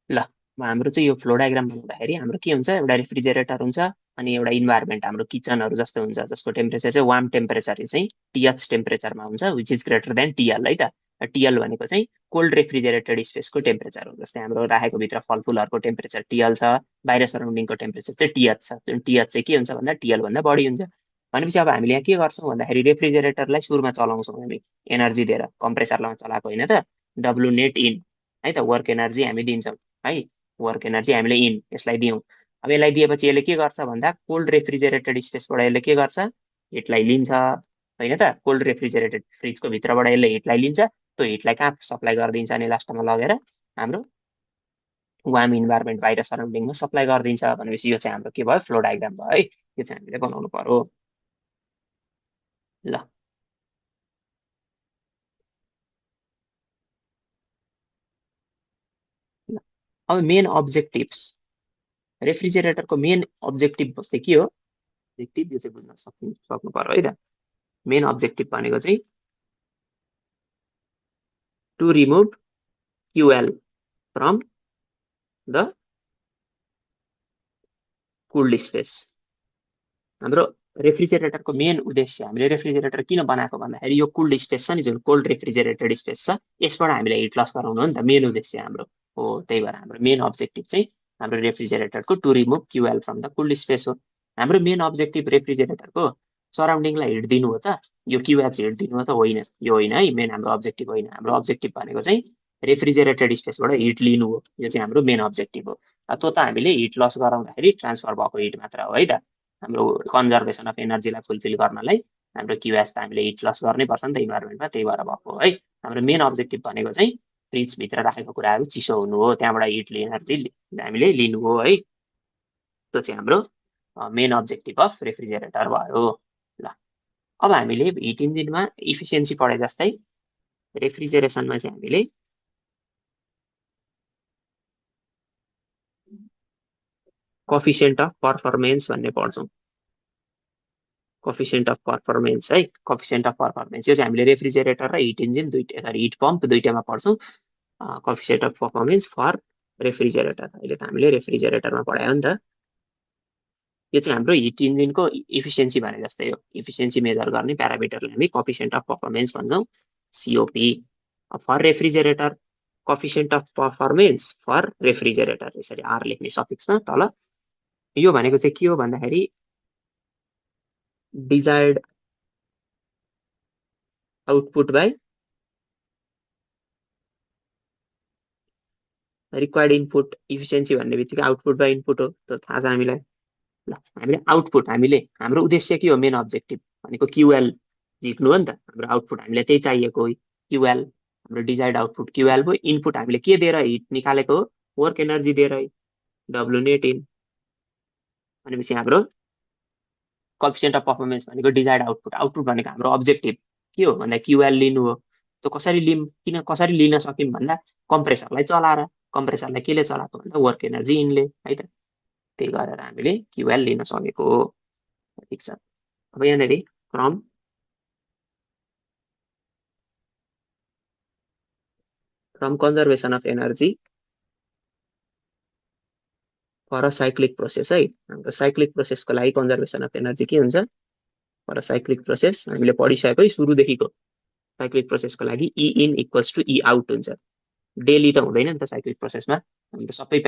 ल हाम्रो चाहिँ यो फ्लो डायग्राम बनाउँदाखेरि हाम्रो के हुन्छ, एउटा रेफ्रिजरेटर हुन्छ अनि एउटा इन्भाइरोमेन्ट हाम्रो किचनहरू जस्तो हुन्छ, जसको टेम्परेचर चाहिँ वार्म टेम्परेचर चाहिँ टीएच टेम्परेचरमा हुन्छ, which is greater than TL है त। टीएल भनेको चाहिँ कोल्ड रेफ्रिजरेटेड स्पेसको टेम्परेचर हो। जस्तै हाम्रो राखेको भित्र फलफुलहरूको टेम्परेचर टीएल छ, बाहिर सराउन्डिङको टेम्परेचर चाहिँ टीएच छ। जुन टीएच चाहिँ के हुन्छ भन्दा टीएल भन्दा बढी हुन्छ। भनेपछि अब हामीले यहाँ के गर्छौँ भन्दाखेरि रेफ्रिजरेटरलाई सुरुमा चलाउँछौँ हामी एनर्जी दिएर, कम्प्रेसरलाई चलाएको होइन त। डब्लु नेट इन है त, वर्क एनर्जी हामी दिन्छौँ है, वर्क एनर्जी हामीले इन यसलाई दियौँ। अब यसलाई दिएपछि यसले के गर्छ भन्दा कोल्ड रेफ्रिजरेटेड स्पेसबाट यसले के गर्छ, हिटलाई लिन्छ होइन त। कोल्ड रेफ्रिजरेटेड फ्रिजको भित्रबाट यसले हिटलाई लिन्छ, त्यो हिटलाई कहाँ सप्लाई गरिदिन्छ अनि लास्टमा लगेर हाम्रो वार्म इन्भाइरोमेन्ट बाहिर सराउन्डिङमा सप्लाई गरिदिन्छ। भनेपछि यो चाहिँ हाम्रो के भयो, फ्लो डायग्राम भयो है। यो चाहिँ हामीले बनाउनु पर्यो। ल अब मेन अब्जेक्टिभ्स, रेफ्रिजरेटरको मेन अब्जेक्टिभ चाहिँ के हो, अब्जेक्टिभ यो चाहिँ बुझ्न सक्नु पर्यो है त। मेन अब्जेक्टिभ भनेको चाहिँ to remove QL from the cooled space. हाम्रो रेफ्रिजरेटरको मेन उद्देश्य, हामीले रेफ्रिजरेटर किन बनाएको भन्दाखेरि यो कुल्ड स्पेस छ नि, जुन कोल्ड रेफ्रिजरेटेड स्पेस छ, यसबाट हामीले हिट लस गराउनु हो नि त मेन उद्देश्य हाम्रो हो। त्यही भएर हाम्रो मेन अब्जेक्टिभ चाहिँ हाम्रो रेफ्रिजरेटरको to remove QL from the cooled space हो। हाम्रो मेन अब्जेक्टिभ रेफ्रिजरेटरको सराउन्डिङलाई हिट दिनु हो त, यो क्युएच हिट दिनु हो त होइन, यो होइन है मेन हाम्रो अब्जेक्टिभ होइन। हाम्रो अब्जेक्टिभ भनेको चाहिँ रेफ्रिजरेटेड स्पेसबाट हिट लिनु हो, यो चाहिँ हाम्रो मेन अब्जेक्टिभ हो। त्यो त हामीले हिट लस गराउँदाखेरि ट्रान्सफर भएको हिट मात्र हो है त। हाम्रो कन्जर्भेसन अफ एनर्जीलाई फुलफिल गर्नलाई हाम्रो क्युएस त हामीले हिट लस गर्नै पर्छ नि त इन्भाइरोमेन्टमा, त्यही भएर भएको है। हाम्रो मेन अब्जेक्टिभ भनेको चाहिँ फ्रिजभित्र राखेको कुराहरू चिसो हुनु हो, त्यहाँबाट हिट एनर्जी हामीले लिनु हो है। त्यो चाहिँ हाम्रो मेन अब्जेक्टिभ अफ रेफ्रिजरेटर भयो। ल अब हामीले हिट इन्जिनमा इफिसियन्सी पढे जस्तै रेफ्रिजरेसनमा चाहिँ हामीले कोफिसिएन्ट अफ पर्फर्मेन्स भन्ने पढ्छौँ। कोफिसिएन्ट अफ पर्फर्मेन्स है, कोफिसिएन्ट अफ पर्फर्मेन्स यो चाहिँ हामीले रेफ्रिजरेटर र हिट इन्जिन दुईटा, सरी हिट पम्प दुईटामा पढ्छौँ। Coefficient of performance for refrigerator, अहिले त हामीले रेफ्रिजरेटरमा पढायो नि त। यो चाहिँ हाम्रो हिट इन्जिनको इफिसियन्सी भने जस्तै हो। इफिसियन्सी मेजर गर्ने प्यारामिटरलाई हामी कोफिसिएन्ट अफ पर्फर्मेन्स भन्छौँ, COP. For refrigerator coefficient of performance for refrigerator, यसरी आर लेख्ने सफिक्समा तल। यो भनेको चाहिँ के हो भन्दाखेरि desired output by required input. Efficiency भन्ने बित्तिकै आउटपुट बाई इनपुट हो, त्यो थाहा छ हामीलाई। ल हामीले आउटपुट, हामीले हाम्रो उद्देश्य के हो, मेन अब्जेक्टिभ भनेको क्युएल झिक्नु हो नि त। हाम्रो आउटपुट हामीलाई त्यही चाहिएको हो, क्युएल। हाम्रो डिजायर्ड आउटपुट क्युएल भयो। इनपुट हामीले के दिएर हिट निकालेको हो, वर्क एनर्जी दिएर है, डब्लु नेट इन। भनेपछि हाम्रो कोफिसिएन्ट अफ पर्फर्मेन्स भनेको डिजायर्ड आउटपुट, आउटपुट भनेको हाम्रो अब्जेक्टिभ के हो भन्दा क्युएल लिनु हो। त्यो कसरी लिम, किन कसरी लिन सक्यौँ भन्दा कम्प्रेसरलाई चलाएर। कम्प्रेसरलाई केले चलाएको भन्दा वर्क एनर्जी इनले है त। त्यही गरेर हामीले क्युएल लिन सकेको हो। ठिक छ। अब यहाँनिर from conservation of energy for cyclic process है। हाम्रो साइक्लिक प्रोसेसको लागि कन्जर्भेसन अफ एनर्जी के हुन्छ, फर साइक्लिक प्रोसेस हामीले पढिसकेको सुरुदेखिको। साइक्लिक प्रोसेसको लागि E in equals to E out हुन्छ। डेली त हुँदैन नि त साइक्लिक प्रोसेसमा, हाम्रो सबै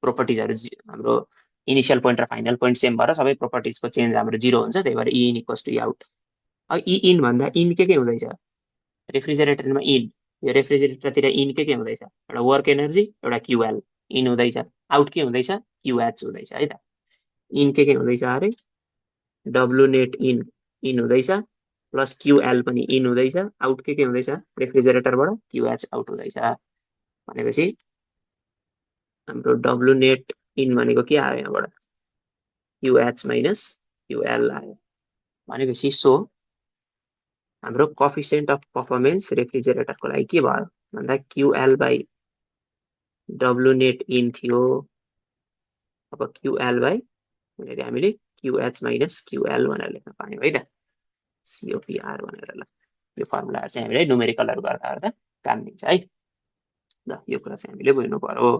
प्रोपर्टिजहरू हाम्रो इनिसियल पोइन्ट र फाइनल पोइन्ट सेम भएर सबै प्रोपर्टिजको चेन्ज हाम्रो जिरो हुन्छ, त्यही भएर E in equals to E out. अब ई इन भन्दा इन के हुँदैछ, रेफ्रिजरेटरमा इन, यो रेफ्रिजरेटरतिर इन के हुँदैछ, एउटा वर्क एनर्जी एउटा क्युएल इन हुँदैछ। आउट के हुँदैछ, क्युएच हुँदैछ है त। इन के हुँदैछ अरे, डब्लु नेट इन इन हुँदैछ, प्लस क्युएल पनि इन हुँदैछ। आउट के हुँदैछ, रेफ्रिजरेटरबाट क्युएच आउट हुँदैछ। भनेपछि हाम्रो डब्लु नेट इन भनेको के आयो, यहाँबाट क्युएच माइनस क्युएल आयो। भनेपछि सो हाम्रो कोफिसिएन्ट अफ पर्फर्मेन्स रेफ्रिजरेटरको लागि के भयो भन्दा QL by W net in थियो। अब क्युएल बाई हामीले क्युएच माइनस क्युएल भनेर लेख्न पायौँ है त, सिओपिआर भनेर। ल यो फर्मुलाहरू चाहिँ हामीले न्युमेरिकलहरू गर्दा काम दिन्छ है। ल यो कुरा चाहिँ हामीले बुझ्नु पर्यो।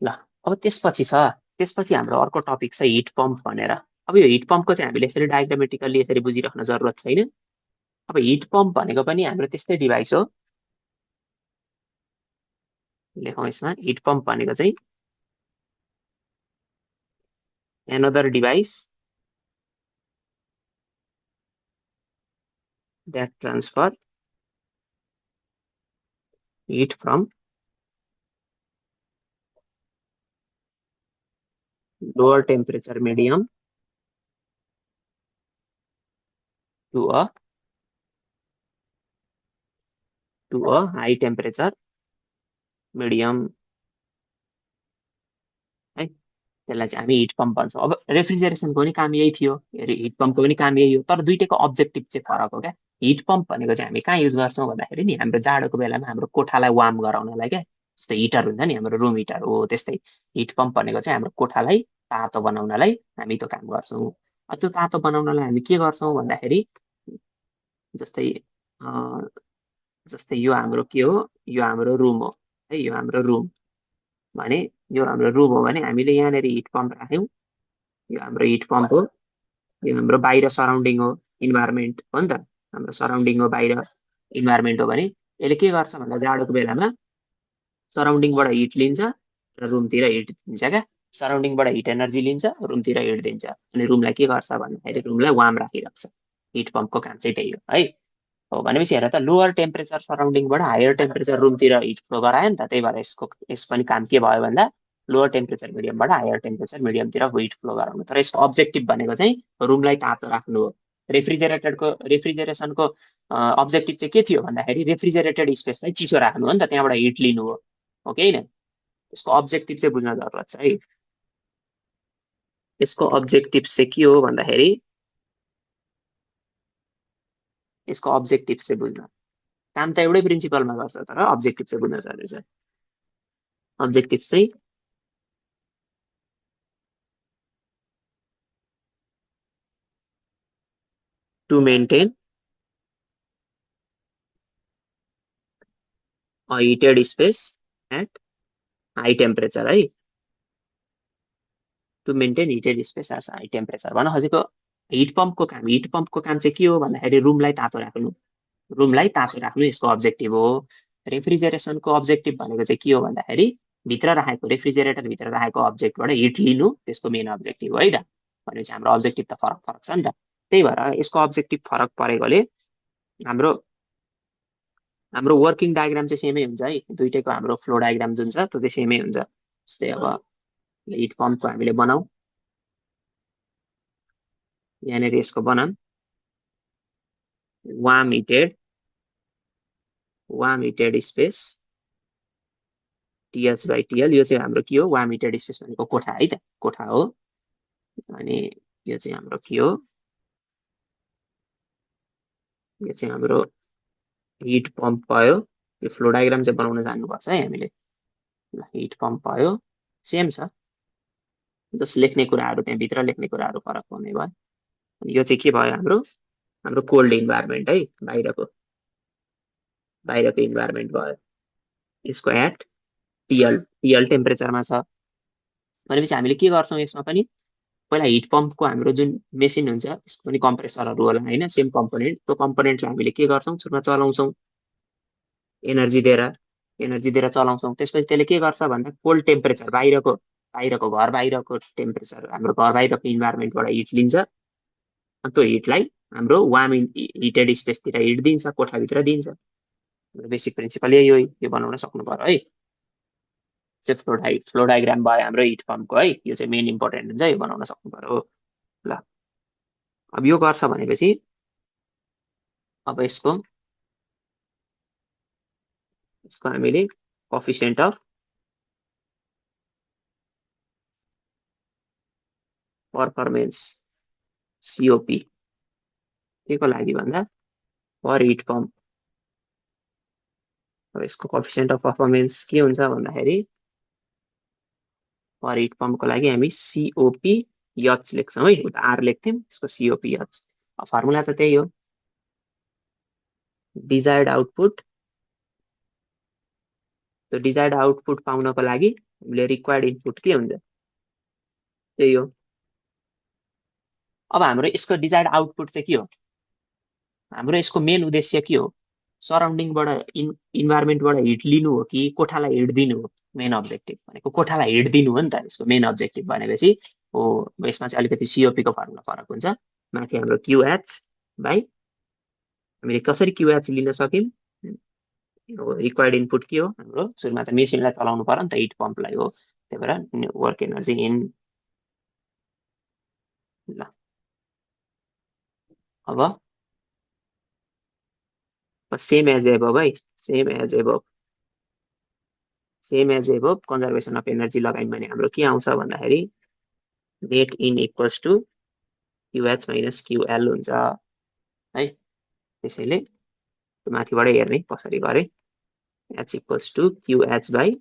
ल अब त्यसपछि हाम्रो अर्को टपिक छ हिट पम्प भनेर। अब यो हिट पम्पको चाहिँ हामीले यसरी डायग्रामेटिकल्ली यसरी बुझिराख्न जरुरत छैन। अब हिट पम्प भनेको पनि हाम्रो त्यस्तै डिभाइस हो। लेखौँ यसमा, हिट पम्प भनेको चाहिँ another device that transfer heat from lower temperature medium to a high temperature medium है, त्यसलाई चाहिँ हामी हिट पम्प भन्छौँ। अब रेफ्रिजरेसनको पनि काम यही थियो, हिट पम्पको पनि काम यही हो, तर दुइटैको अब्जेक्टिभ चाहिँ फरक हो क्या। हिट पम्प भनेको चाहिँ हामी कहाँ युज गर्छौँ भन्दाखेरि नि हाम्रो जाडोको बेलामा हाम्रो कोठालाई वार्म गराउनलाई क्या, जस्तै हिटर हुन्छ नि हाम्रो रुम हिटर हो त्यस्तै। हिट पम्प भनेको चाहिँ हाम्रो कोठालाई तातो बनाउनलाई हामी त्यो काम गर्छौँ। त्यो तातो बनाउनलाई हामी के गर्छौँ भन्दाखेरि जस्तै जस्तै यो हाम्रो के हो, यो हाम्रो रुम हो है, यो हाम्रो रुम भने यो हाम्रो रुम हो भने हामीले यहाँनिर हिट पम्प राख्यौँ, यो हाम्रो हिट पम्प हो। यो हाम्रो बाहिर सराउन्डिङ हो, इन्भाइरोमेन्ट हो नि त, हाम्रो सराउन्डिङ हो, बाहिर इन्भाइरोमेन्ट हो भने यसले के गर्छ भन्दा जाडोको बेलामा सराउन्डिङबाट हिट लिन्छ र रुमतिर हिट दिन्छ क्या। सराउन्डिङबाट हिट एनर्जी लिन्छ, रुमतिर हिट दिन्छ, अनि रुमलाई के गर्छ भन्दाखेरि रुमलाई वार्म राखिराख्छ। हिट पम्पको काम चाहिँ त्यही हो है। हो भनेपछि हेर त, लोवर टेम्परेचर सराउन्डिङबाट हायर टेम्परेचर रुमतिर हिट फ्लो गरायो नि त, त्यही भएर यसको पनि काम के भयो भन्दा लोवर टेम्परेचर मिडियमबाट हायर टेम्परेचर मिडियमतिर हिट फ्लो गराउनु। तर यसको अब्जेक्टिभ भनेको चाहिँ रुमलाई तातो राख्नु हो। रेफ्रिजरेसनको अब्जेक्टिभ चाहिँ के थियो भन्दाखेरि रेफ्रिजरेटेड स्पेसलाई चिसो राख्नु हो नि त, त्यहाँबाट हिट लिनु हो कि होइन। यसको अब्जेक्टिभ चाहिँ बुझ्न जरुरत छ है। यसको अब्जेक्टिभ चाहिँ के हो भन्दाखेरि, यसको अब्जेक्टिभ चाहिँ बुझ्न, काम त एउटै प्रिन्सिपलमा गर्छ तर अब्जेक्टिभ चाहिँ बुझ्न जरुरी छ। अब्जेक्टिभ चाहिँ to maintain a heated space at high temperature है, to maintain heated space at high temperature. भन हजुरको हिट पम्पको काम चाहिँ के हो भन्दाखेरि रुमलाई तातो राख्नु, रुमलाई तातो राख्नु यसको अब्जेक्टिभ हो। रेफ्रिजरेसनको अब्जेक्टिभ भनेको चाहिँ के हो भन्दाखेरि भित्र राखेको रेफ्रिजरेटर भित्र राखेको अब्जेक्टबाट हिट लिनु त्यसको मेन अब्जेक्टिभ हो है त। भनेपछि हाम्रो अब्जेक्टिभ त फरक फरक छ नि त, त्यही भएर यसको अब्जेक्टिभ फरक परेकोले हाम्रो हाम्रो वर्किङ डायग्राम चाहिँ सेमै हुन्छ है। दुइटैको हाम्रो फ्लो डायग्राम जुन छ त्यो चाहिँ सेमै हुन्छ। जस्तै अब हिट पम्पको हामीले बनाऊ, यहाँनिर यसको बनाम warm heated space TH by TL. यो चाहिँ हाम्रो के हो, वार्म हिटेड स्पेस भनेको कोठा है त, कोठा हो। अनि यो चाहिँ हाम्रो के हो, यो चाहिँ हाम्रो हिट पम्प भयो। यो फ्लो डायग्राम चाहिँ बनाउन जान्नुपर्छ है हामीले। हिट पम्प भयो, सेम छ, जस लेख्ने कुराहरू त्यहाँभित्र लेख्ने कुराहरू फरक हुने भयो। अनि यो चाहिँ के भयो, हाम्रो हाम्रो कोल्ड इन्भाइरोमेन्ट है, बाहिरको इन्भाइरोमेन्ट भयो। यसको एट टिएल टेम्परेचरमा छ भनेपछि हामीले के गर्छौँ यसमा पनि, पहिला हिट पम्पको हाम्रो जुन मेसिन हुन्छ त्यसको पनि कम्प्रेसरहरू होला होइन, सेम कम्पोनेन्ट। त्यो कम्पोनेन्टलाई हामीले के गर्छौँ, सुरुमा चलाउँछौँ, एनर्जी दिएर चलाउँछौँ। त्यसपछि त्यसले के गर्छ भन्दा कोल्ड टेम्परेचर बाहिरको घर बाहिरको टेम्परेचर हाम्रो घर बाहिरको इन्भाइरोमेन्टबाट हिट लिन्छ, त्यो हिटलाई हाम्रो वार्म हिटेड स्पेसतिर हिट दिन्छ, कोठाभित्र दिन्छ। बेसिक प्रिन्सिपल यही हो, यो बनाउन सक्नु पर्यो है। चाहिँ फ्लो डायग्राम भयो हाम्रो हिट पम्पको है, यो चाहिँ मेन इम्पोर्टेन्ट हुन्छ, यो बनाउन सक्नु पर्यो। ल अब यो गर्छ भनेपछि अब यसको हामीले कोएफिसिएन्ट अफ परफर्मेन्स सिओपी के को लागि भन्दा पर हिट पम्प। अब यसको कोएफिसिएन्ट अफ परफर्मेन्स के हुन्छ भन्दाखेरि पर हिट पम्पको लागि हामी सिओपी एच लेख्छौँ है, उता आर लेख्थ्यौँ, यसको सिओपी एच। फर्मुला त त्यही हो, डिजायर्ड आउटपुट। त्यो डिजायर्ड आउटपुट पाउनको लागि हामीले रिक्वायर्ड इनपुट के हुन्छ त्यही हो। अब हाम्रो यसको डिजायर्ड आउटपुट चाहिँ के हो? हाम्रो यसको मेन उद्देश्य के हो? सराउन्डिङबाट इन्भाइरोमेन्टबाट हिट लिनु हो कि कोठालाई हिट दिनु हो? मेन अब्जेक्टिभ भनेको कोठालाई हिट दिनु हो नि त यसको मेन अब्जेक्टिभ भनेपछि हो। यसमा चाहिँ अलिकति सिओपीको फर्मुला फरक हुन्छ। माथि हाम्रो क्युएच बाई हामीले कसरी क्युएच लिन सक्यौँ? रिक्वायर्ड इनपुट के हो हाम्रो? सुरुमा त मेसिनलाई चलाउनु पर्यो नि त, हिट पम्पलाई हो। त्यही भएर वर्क एनर्जी इन ल अब सेम एज एबभ है, same as above, same as above conservation of energy लगायौँ भने हाम्रो के आउँछ भन्दाखेरि net in equals to QH minus QL हुन्छ है। त्यसैले माथिबाट हेर्ने कसरी गरे, H equals to QH by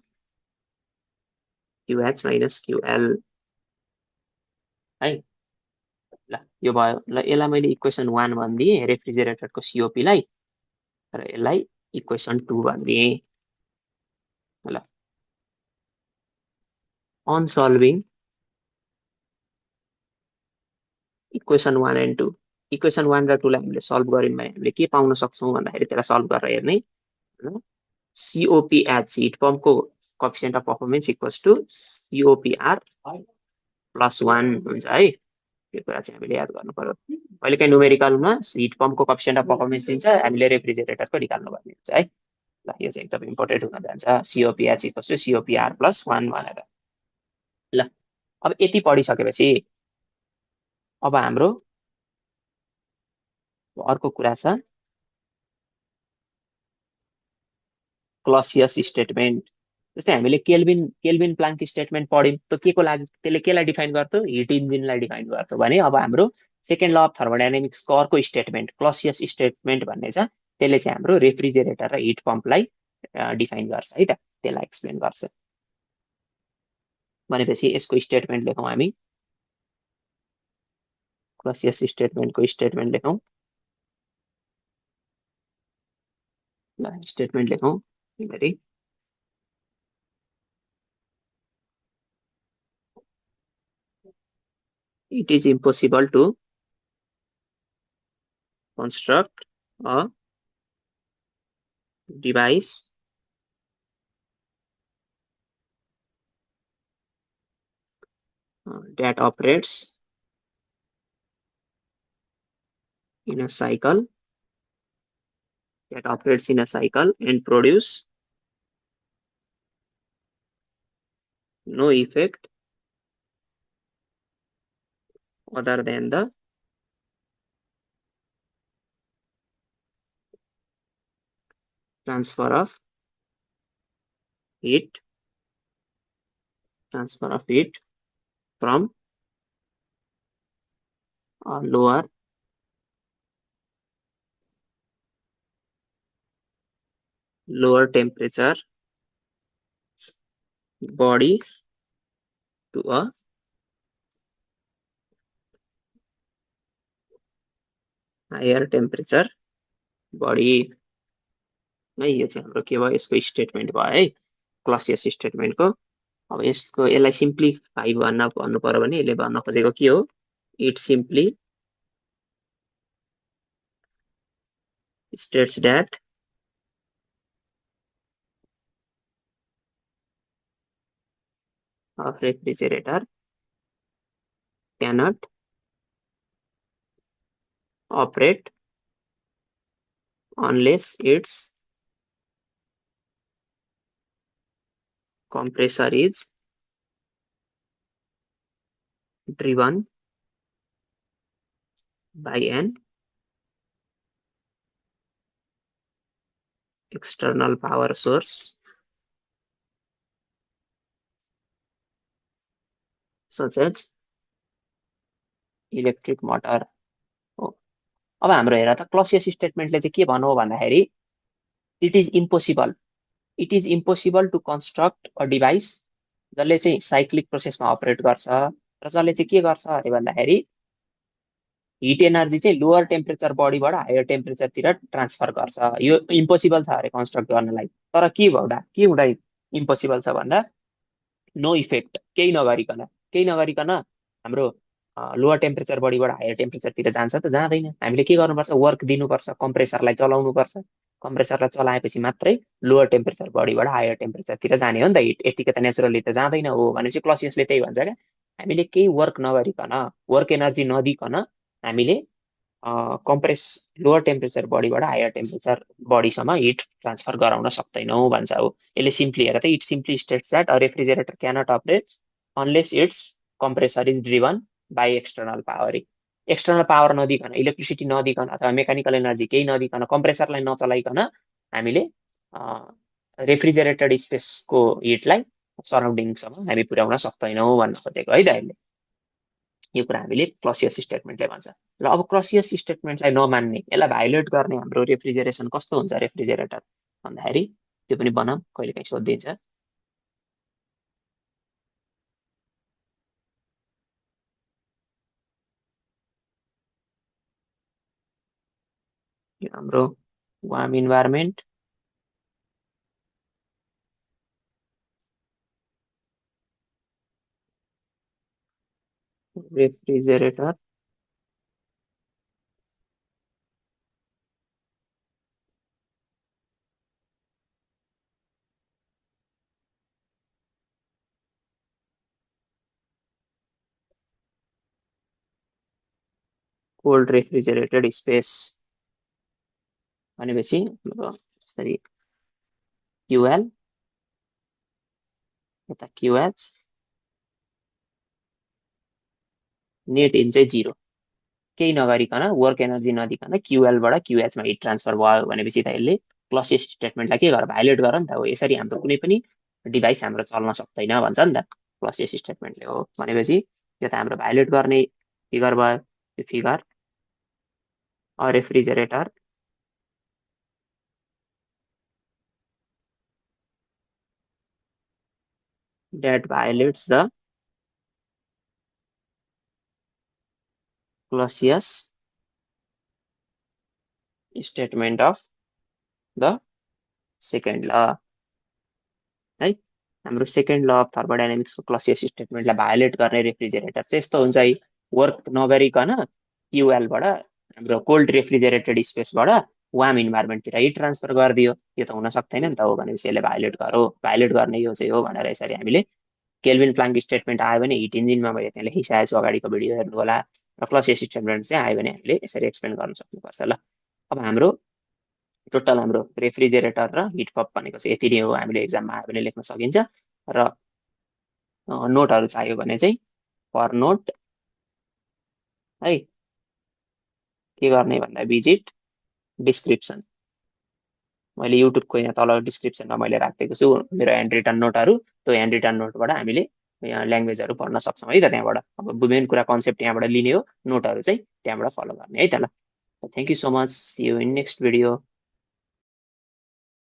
QH minus QL है। ल यो भयो। ल यसलाई मैले इक्वेसन 1 भनिदिएँ रेफ्रिजरेटरको सिओपीलाई, र यसलाई इक्वेसन 2 भनिदिएँ। ल on solving equation 1 and 2, equation 1 र 2 लाई हामीले सल्भ गर्यौँ भने हामीले के पाउन सक्छौँ भन्दाखेरि त्यसलाई सल्भ गरेर हेर्ने सिओपीएच हिट पम्पको coefficient of performance equals to COPR plus 1 हुन्छ है। यो कुरा चाहिँ हामीले याद गर्नु पर्यो। कहिलेकाहीँ न्युमेरिकलमा हिट पम्पको कोएफिसिएन्ट अफ पर्फर्मेन्स दिन्छ, हामीले रेफ्रिजरेटरको निकाल्नु पर्ने हुन्छ है। ल यो चाहिँ एकदम इम्पोर्टेन्ट हुन जान्छ, सिओपीएच इक्वल्स टु सिओपीआर प्लस 1 भनेर। ल अब यति पढिसकेपछि अब हाम्रो अर्को कुरा छ क्लसियस स्टेटमेन्ट। जस्तै हामीले केल्भिन प्लाङ्क स्टेटमेन्ट पढ्यौँ, त के को लागि, त्यसले केलाई डिफाइन गर्थ्यो? हिट इन्जिनलाई डिफाइन गर्थ्यो भने अब हाम्रो सेकेन्ड ल अफ थर्मोडाइनामिक्सको अर्को स्टेटमेन्ट क्लसियस स्टेटमेन्ट भन्ने छ, त्यसले चाहिँ हाम्रो रेफ्रिजरेटर र हिट पम्पलाई डिफाइन गर्छ है त, त्यसलाई एक्सप्लेन गर्छ। भनेपछि यसको स्टेटमेन्ट लेखौँ हामी, क्लसियस स्टेटमेन्टको स्टेटमेन्ट लेखौँ। ल स्टेटमेन्ट लेखौँ। It is impossible to construct a device that operates in a cycle and produce no effect other than the transfer of heat from a lower temperature body to a higher temperature body। है यो चाहिँ हाम्रो के भयो? यसको statement भयो है, क्लसियस स्टेटमेन्टको। अब यसलाई सिम्प्लिफाई भन्नु पर्यो भने यसले भन्न खोजेको के हो? It simply states that a refrigerator cannot operate unless its compressor is driven by an external power source such as electric motor हो। अब हाम्रो हेर त क्लसियस स्टेटमेन्टले चाहिँ के भन्नु हो भन्दाखेरि it is impossible to construct a device जसले चाहिँ साइक्लिक प्रोसेसमा अपरेट गर्छ र जसले चाहिँ के गर्छ अरे भन्दाखेरि हिट एनर्जी चाहिँ लोवर टेम्परेचर बडीबाट हायर टेम्परेचरतिर ट्रान्सफर गर्छ। यो इम्पोसिबल छ अरे कन्स्ट्रक्ट गर्नलाई। तर के हुँदा इम्पोसिबल छ भन्दा नो इफेक्ट, केही नगरिकन हाम्रो लोवर टेम्परेचर बडीबाट हायर टेम्परेचरतिर जान्छ त जाँदैन। हामीले के गर्नुपर्छ, वर्क दिनुपर्छ, कम्प्रेसरलाई चलाउनु पर्छ। कम्प्रेसरलाई चलाएपछि मात्रै लोवर टेम्परेचर बडीबाट हायर टेम्परेचरतिर जाने हो नि त हिट। यतिकै त नेचुरली त जाँदैन हो भनेपछि क्लसियसले त्यही भन्छ क्या, हामीले केही वर्क नगरिकन, वर्क एनर्जी नदिकन हामीले कम्प्रेस लोवर टेम्परेचर बडीबाट हायर टेम्परेचर बडीसम्म हिट ट्रान्सफर गराउन सक्दैनौँ भन्छ हो। यसले सिम्पली हेर त, it simply states that a refrigerator cannot operate unless it's compressor is driven by external power। External power नदिकन, इलेक्ट्रिसिटी नदिकन अथवा मेकानिकल एनर्जी केही नदिकन, कम्प्रेसरलाई नचलाइकन हामीले रेफ्रिजरेटेड स्पेसको हिटलाई सराउन्डिङसम्म हामी पुर्याउन सक्दैनौँ भन्न खोजेको है त अहिले। यो कुरा हामीले क्लसियस स्टेटमेन्टले भन्छ। र अब क्लसियस स्टेटमेन्टलाई नमान्ने, यसलाई भायोलेट गर्ने हाम्रो रेफ्रिजरेसन कस्तो हुन्छ रेफ्रिजरेटर भन्दाखेरि, त्यो पनि बनाम कहिलेकाहीँ सोधिदिन्छ। यो हाम्रो warm environment, refrigerator cold refrigerated space भनेपछि जसरी क्युएल यता क्युएच, नेट इन चाहिँ 0, केही नगरिकन वर्क एनर्जी नदिकन क्युएलबाट क्युएचमा हिट ट्रान्सफर भयो भनेपछि त यसले क्लसियस स्टेटमेन्टलाई के गर, भायोलेट गर नि त हो। यसरी हाम्रो कुनै पनि डिभाइस हाम्रो चल्न सक्दैन भन्छ नि त क्लसियस स्टेटमेन्टले हो भनेपछि। यो त हाम्रो भायोलेट गर्ने फिगर भयो। त्यो figure a refrigerator that violates the Clausius statement of the second law है। हाम्रो सेकेन्ड ल अफ थर्मोडाइनामिक्सको क्लसियस स्टेटमेन्टलाई भायोलेट गर्ने रेफ्रिजरेटर चाहिँ यस्तो हुन्छ है, वर्क नगरिकन क्युएलबाट हाम्रो कोल्ड रेफ्रिजरेटेड स्पेसबाट वार्म इन्भाइरोमेन्टतिर हिट ट्रान्सफर गरिदियो। यो त हुन सक्दैन नि त हो भनेपछि यसले भायोलेट गरो, भायोलेट गर्ने यो चाहिँ हो भनेर यसरी हामीले केल्भिन प्लाङ्क स्टेटमेन्ट आयो भने हिट इन्जिनमा मैले त्यहाँ लेखिसकेको छु, अगाडिको भिडियो हेर्नु होला। र क्लसियस स्टेटमेन्ट चाहिँ आयो भने हामीले यसरी एक्सप्लेन गर्न सक्नुपर्छ ल। अब हाम्रो टोटल हाम्रो रेफ्रिजरेटर र हिट पम्प भनेको चाहिँ यति नै हो, हामीले एक्जाममा आयो भने लेख्न सकिन्छ। र नोटहरू चाहियो भने चाहिँ पर नोट है के गर्ने भन्दा भिजिट डिस्क्रिप्सन, मैले युट्युबको यहाँ तल डिस्क्रिप्सनमा मैले राखिदिएको छु मेरो ह्यान्ड रिटन नोटहरू। त्यो ह्यान्ड रिटन नोटबाट हामीले ल्याङ्ग्वेजहरू पढ्न सक्छौँ है त त्यहाँबाट। अब मेन कुरा कन्सेप्ट यहाँबाट लिने हो, नोटहरू चाहिँ त्यहाँबाट फलो गर्ने है त ल। Thank you so much, see you in next video.